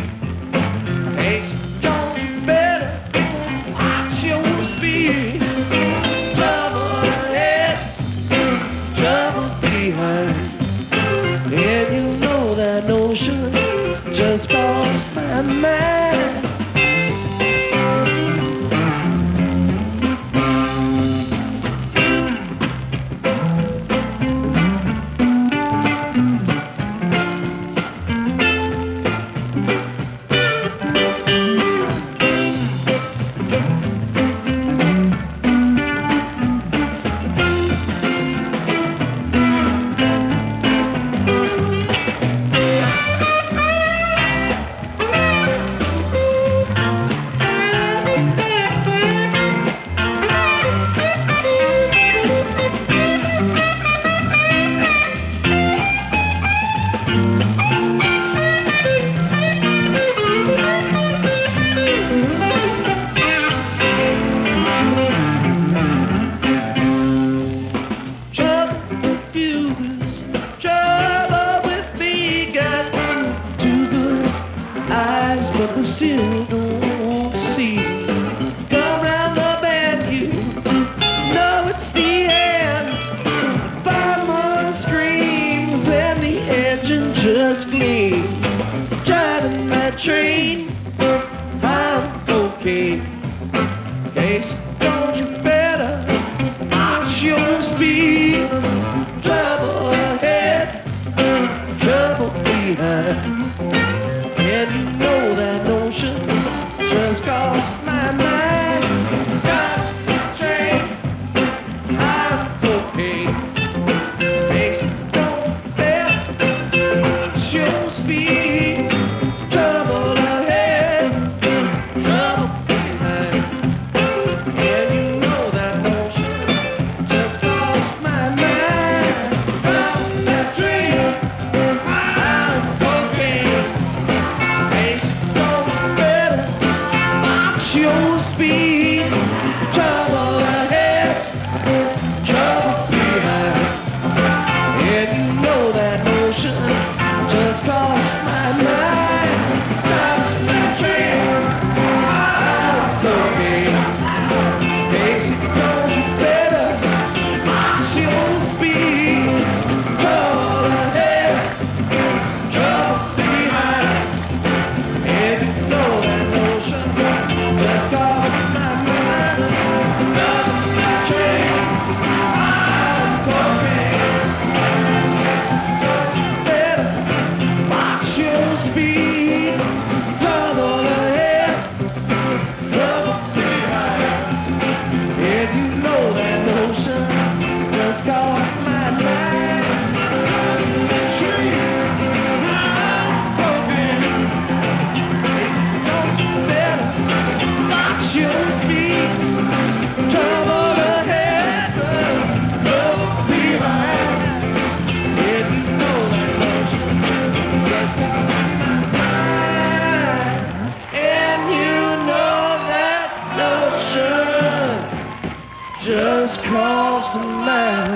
Hey, so don't you better watch your speed. Trouble ahead, trouble behind. And you know that notion just crossed my mind. calls to mind.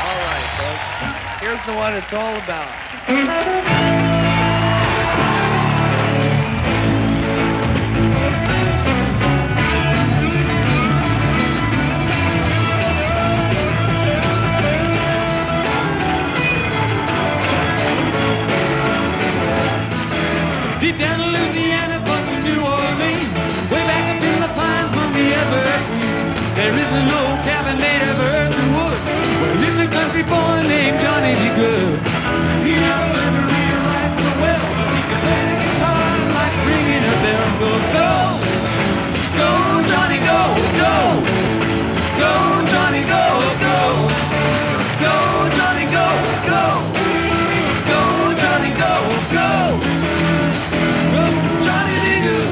All right, folks. Here's the one it's all about. Deep down in Louisiana, close to New Orleans, way back up in the pines among the evergreens, there isn't no cabin made of earth and wood where lives a country boy named Johnny B. Good. He never learned to read or write so well, but he could play the guitar like ringing a bell. Go, go, Johnny, go, go, go, Johnny, go, go, go, Johnny, go, go, go, Johnny, go, go. Johnny B. Good.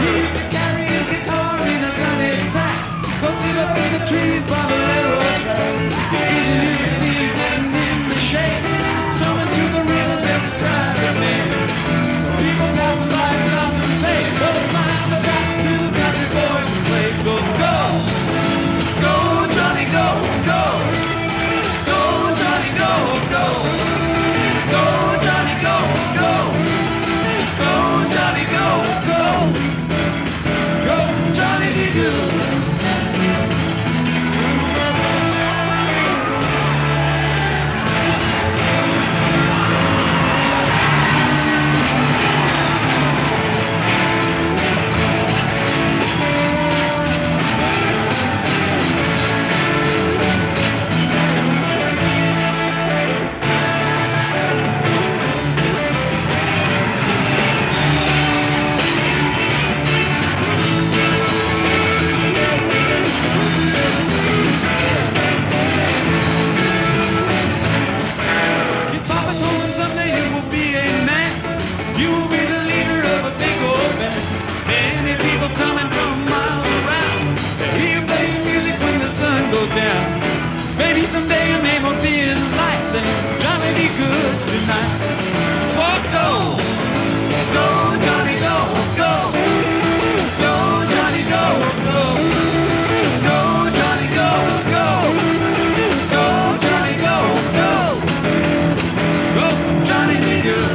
He used to carry his guitar in a gunny sack, posted up in the trees by the railroad track. Occasionally he was sneezing in the shade, strumming to the rhythm every Friday night. People passing by stop and say, "Go find the back to the country boys and play." Go, go, go, Johnny, go, go, go, Johnny, go, go, go, Johnny, go, go. Go, Johnny, go, go. Go, Johnny, be good. His papa told him someday you will be a man. You will be the leader of a big old band. Many people coming from miles around. They hear you playing music when the sun goes down. Maybe someday your name will be in lights and Johnny be good tonight. Oh, go, go, Johnny, go, go, go, Johnny, go, go, go, Johnny, go, go, go, Johnny, go, go. Go, Johnny, be good.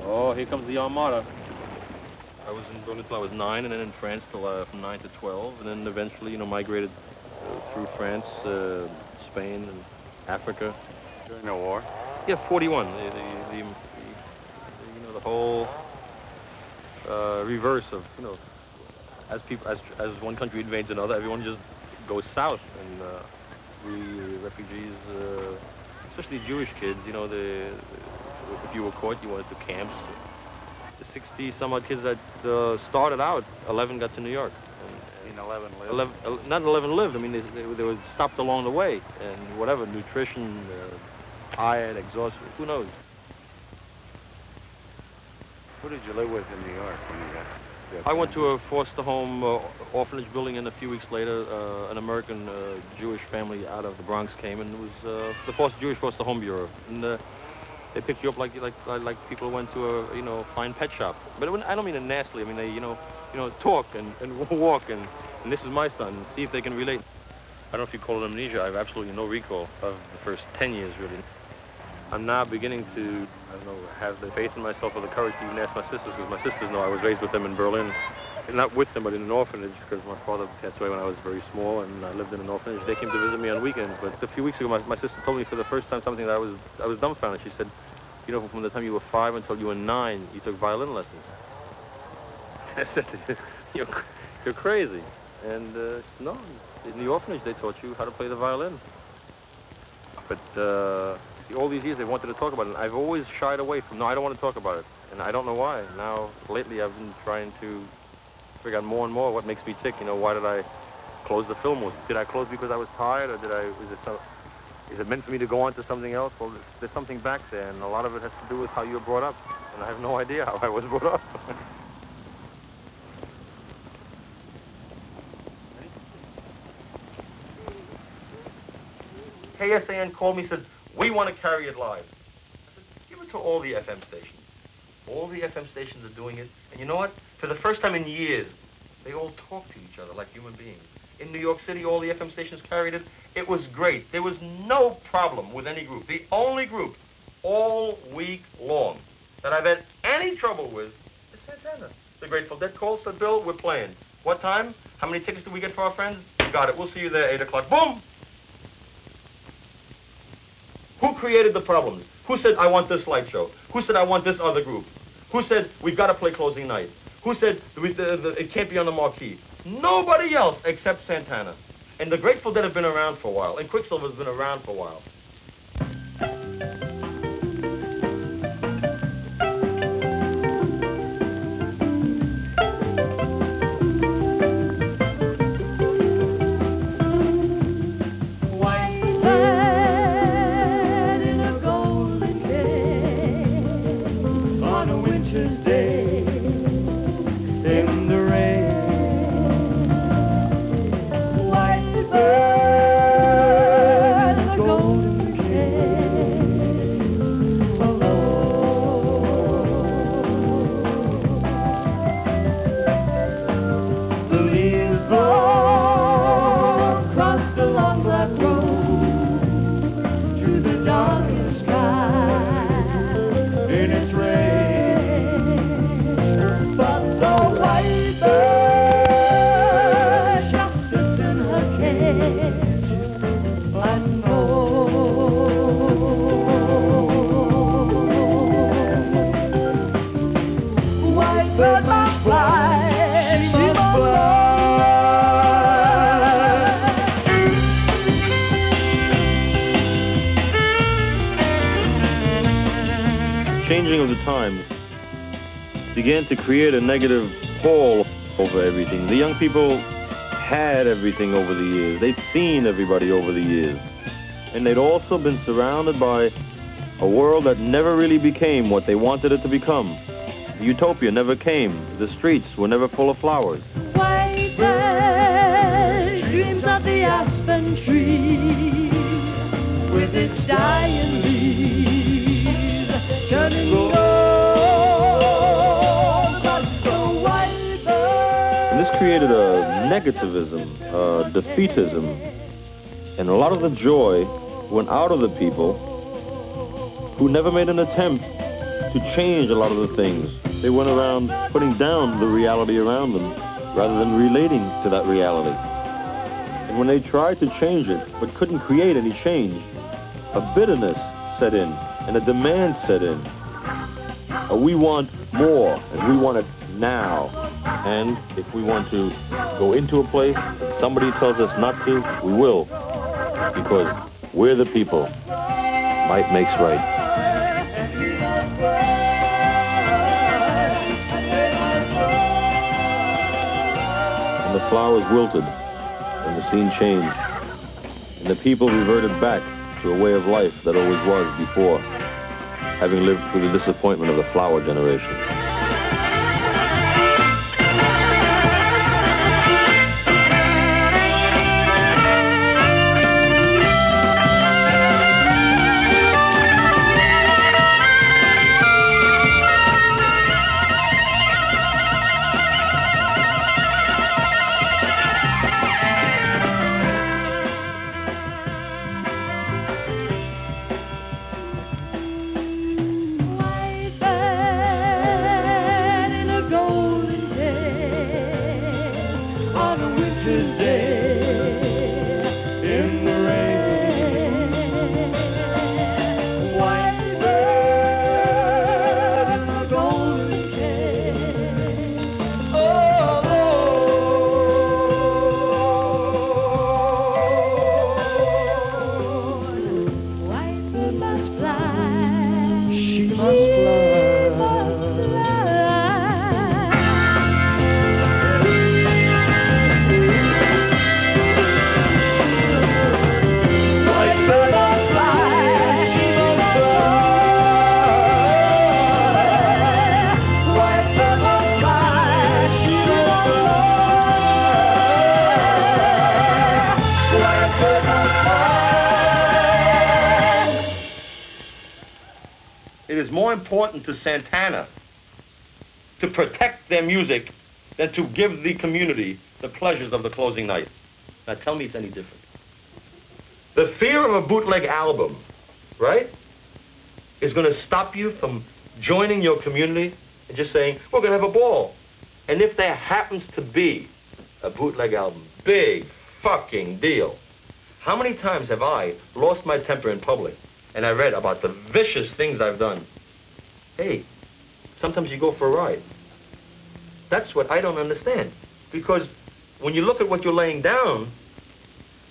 Oh, here comes the Armada. I was in Berlin until I was 9, and then in France till from 9 to 12, and then eventually, migrated through France, Spain, and Africa. During the war? Yeah, 41. The whole reverse of, as one country invades another, everyone just goes south, and we refugees, especially Jewish kids, if you were caught, you went to camps. The 60-some-odd kids that started out, 11 got to New York. And 11 lived? Not 11 lived. I mean, they were stopped along the way. And whatever, nutrition, iron, exhaustion, who knows? Who did you live with in New York when you got there? I went to a foster home orphanage building, and a few weeks later, an American Jewish family out of the Bronx came, and it was the Jewish Foster Home Bureau. And they picked you up like people went to a fine pet shop. But I don't mean it nastily. I mean they talk and walk and this is my son. See if they can relate. I don't know if you call it amnesia. I have absolutely no recall of the first 10 years really. I'm now beginning to, have the faith in myself or the courage to even ask my sisters, because my sisters know I was raised with them in Berlin. Not with them, but in an orphanage, because my father passed away when I was very small, and I lived in an orphanage. They came to visit me on weekends, but a few weeks ago, my sister told me for the first time something that I was dumbfounded. She said, from the time you were 5 until you were 9, you took violin lessons. I said, you're crazy. And no, in the orphanage, they taught you how to play the violin. But all these years they wanted to talk about it, and I've always shied away from, no, I don't want to talk about it. And I don't know why. Now, lately, I've been trying to figure out more and more what makes me tick. Why did I close the Fillmore? Did I close because I was tired, or is it meant for me to go on to something else? Well, there's something back there, and a lot of it has to do with how you were brought up. And I have no idea how I was brought up. KSAN called me and said, we want to carry it live. I said, give it to all the FM stations. All the FM stations are doing it. And you know what? For the first time in years, they all talk to each other like human beings. In New York City, all the FM stations carried it. It was great. There was no problem with any group. The only group all week long that I've had any trouble with is Santana. The Grateful Dead called, said, Bill, we're playing. What time? How many tickets do we get for our friends? Got it. We'll see you there, 8 o'clock. Boom! Who created the problems? Who said, I want this light show? Who said, I want this other group? Who said, we've got to play closing night? Who said, it can't be on the marquee? Nobody else except Santana. And the Grateful Dead have been around for a while, and Quicksilver's been around for a while. Changing of the times began to create a negative pall over everything. The young people had everything over the years. They'd seen everybody over the years. And they'd also been surrounded by a world that never really became what they wanted it to become. The utopia never came. The streets were never full of flowers. White bird dreams of the aspen tree with its dying leaves turning gold. And this created a negativism, a defeatism, and a lot of the joy went out of the people who never made an attempt to change a lot of the things. They went around putting down the reality around them rather than relating to that reality. And when they tried to change it but couldn't create any change, a bitterness set in and a demand set in. We want more, and we want it now. And if we want to go into a place, if somebody tells us not to, we will. Because we're the people. Might makes right. And the flowers wilted, and the scene changed, and the people reverted back to a way of life that always was before, having lived through the disappointment of the flower generation. It is more important to Santana to protect their music than to give the community the pleasures of the closing night. Now tell me it's any different. The fear of a bootleg album, right, is going to stop you from joining your community and just saying, we're going to have a ball. And if there happens to be a bootleg album, big fucking deal. How many times have I lost my temper in public and I read about the vicious things I've done? Hey, sometimes you go for a ride. That's what I don't understand. Because when you look at what you're laying down,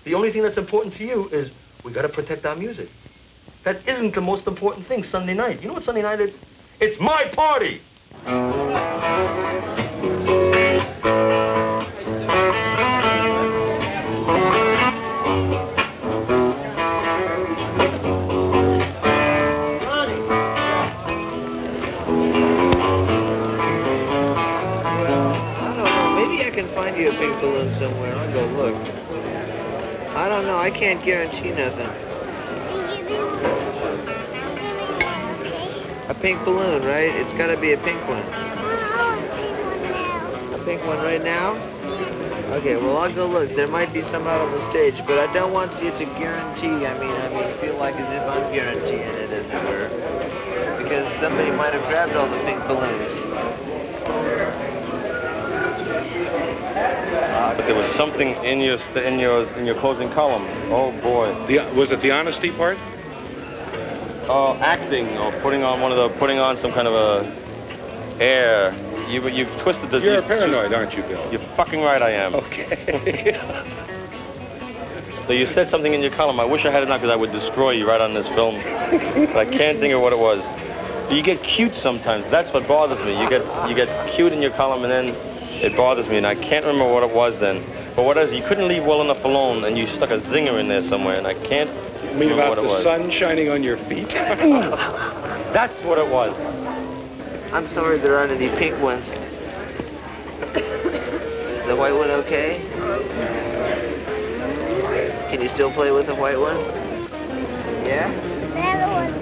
the only thing that's important to you is we got to protect our music. That isn't the most important thing Sunday night. You know what Sunday night is? It's my party! Find you a pink balloon somewhere. I'll go look. I don't know. I can't guarantee nothing. A pink balloon, right? It's got to be a pink one. A pink one right now? Okay, well, I'll go look. There might be some out on the stage, but I don't want you to guarantee. I mean, feel like as if I'm guaranteeing it, as it were. Because somebody might have grabbed all the pink balloons. But there was something in your closing column. Oh boy. Was it the honesty part? Acting or putting on some kind of a air. You've twisted the. You're paranoid, aren't you, Bill? You're fucking right, I am. Okay. So you said something in your column. I wish I had it now because I would destroy you right on this film. But I can't think of what it was. You get cute sometimes. That's what bothers me. You get cute in your column and then it bothers me, and I can't remember what it was then. But what is, you couldn't leave well enough alone, and you stuck a zinger in there somewhere, and I can't remember what it was. You mean about the sun shining on your feet? That's what it was. I'm sorry there aren't any pink ones. Is the white one okay? Can you still play with the white one? Yeah? The other one.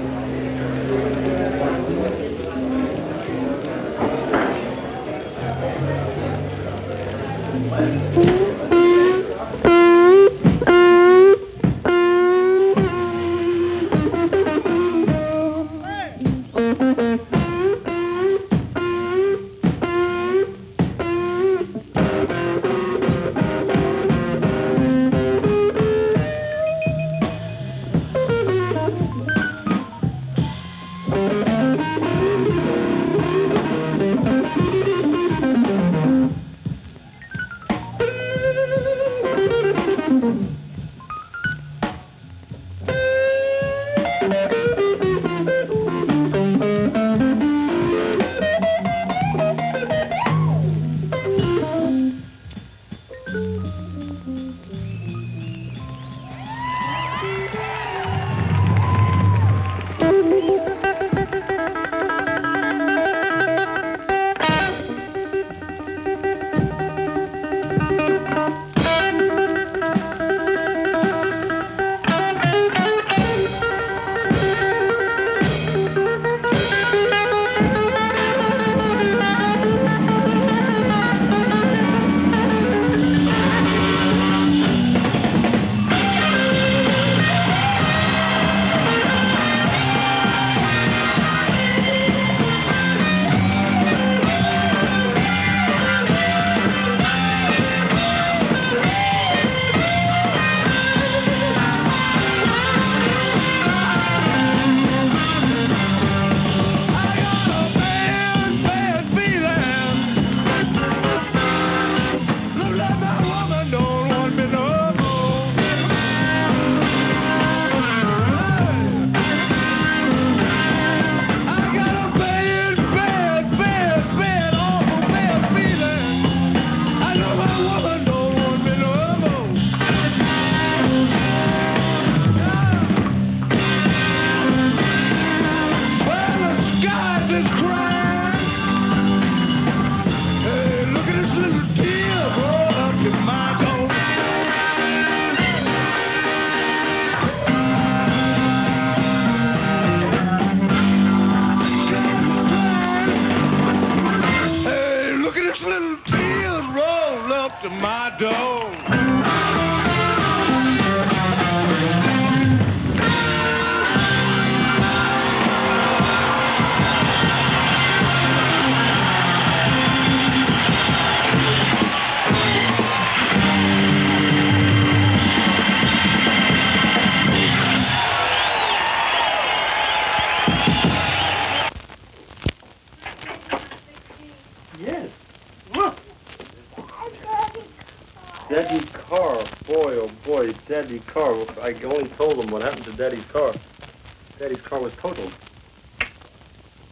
Yes. Look. Daddy's car. Boy, oh boy, Daddy's car. I only told him what happened to Daddy's car. Daddy's car was totaled.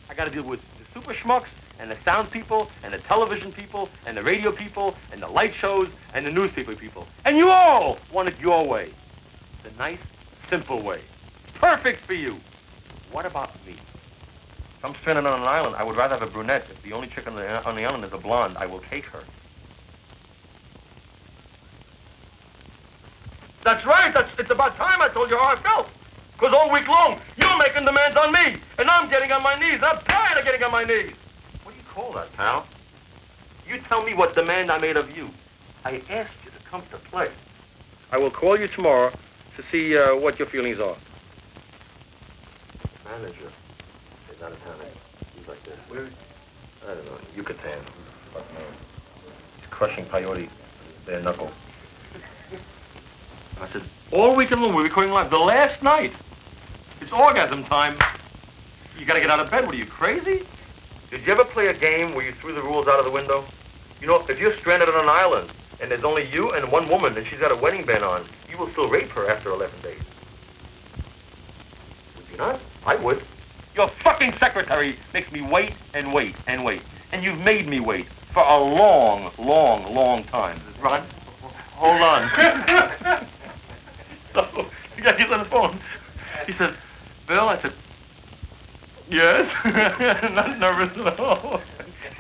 I got to deal with the super schmucks and the sound people and the television people and the radio people and the light shows and the newspaper people. And you all want it your way. The nice, simple way. Perfect for you. What about me? If I'm stranded on an island, I would rather have a brunette. If the only chick on the island is a blonde, I will take her. That's right. It's about time I told you how I felt. Because all week long, you're making demands on me, and I'm getting on my knees. I'm tired of getting on my knees. What do you call that, pal? You tell me what demand I made of you. I asked you to come to play. I will call you tomorrow to see what your feelings are. Manager. He's not a manager. He's like this. Where? I don't know. Yucatan. Fuck man. He's crushing peyote with his bare knuckles. I said, all weekend long, we're recording live. The last night. It's orgasm time. You gotta get out of bed. What are you, crazy? Did you ever play a game where you threw the rules out of the window? You know, if you're stranded on an island and there's only you and one woman and she's got a wedding band on, you will still rape her after 11 days. Would you not? I would. Your fucking secretary makes me wait and wait and wait. And you've made me wait for a long, long, long time. Ron, hold on. So, the guy gets on the phone. He says, Bill, I said, yes. Not nervous at all.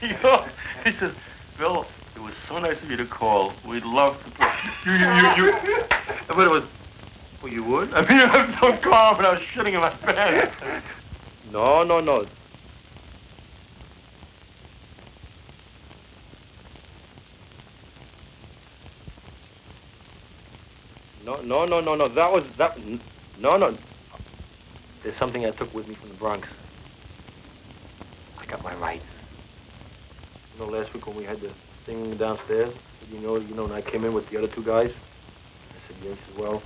He says, Bill, it was so nice of you to call. We'd love to play. You. But it was, well, you would? I mean, I was so calm and I was shitting in my pants. No. No, No. There's something I took with me from the Bronx. I got my rights. You know, last week when we had the thing downstairs, you know, and I came in with the other two guys. I said, yes, well,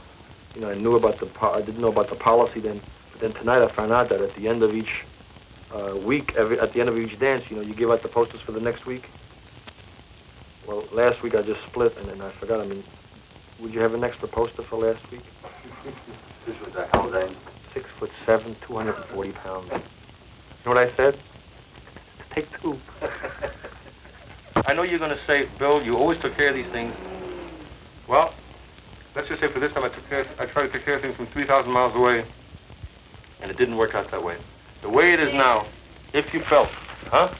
you know, I didn't know about the policy then. But then tonight I found out that at the end of each week, at the end of each dance, you know, you give out the posters for the next week. Well, last week I just split, and then I forgot. I mean, would you have an extra poster for last week? This was that how then? 6'7", 240 pounds. You know what I said? Take two. I know you're going to say, Bill, you always took care of these things. Well, let's just say for this time I tried to take care of things from 3,000 miles away, and it didn't work out that way. The way it is now, if you felt, huh?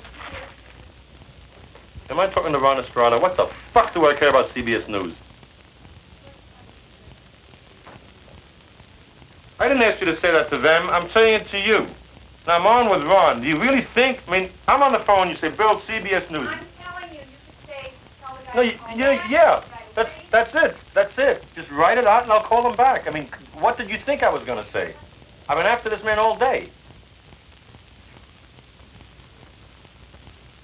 Am I talking to Ron Estrada? What the fuck do I care about CBS News? I didn't ask you to say that to them. I'm saying it to you. Now, I'm on with Ron. Do you really think, I mean, I'm on the phone, you say, Bill, CBS News. I'm telling you, you should say, tell the guy Yeah. That's it. Just write it out and I'll call them back. I mean, what did you think I was going to say? I've been after this man all day.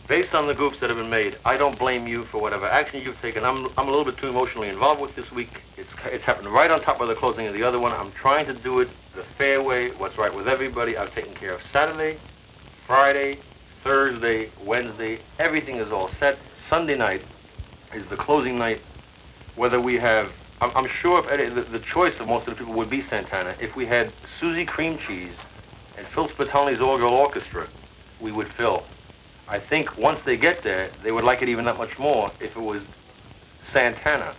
Based on the goofs that have been made, I don't blame you for whatever action you've taken. I'm a little bit too emotionally involved with this week. It's happened right on top of the closing of the other one. I'm trying to do it the fair way, what's right with everybody. I've taken care of Saturday, Friday, Thursday, Wednesday. Everything is all set. Sunday night is the closing night. Whether we have, I'm sure if the choice of most of the people would be Santana. If we had Susie Cream Cheese and Phil Spitali's All-Girl Orchestra, we would fill. I think once they get there, they would like it even that much more if it was Santana.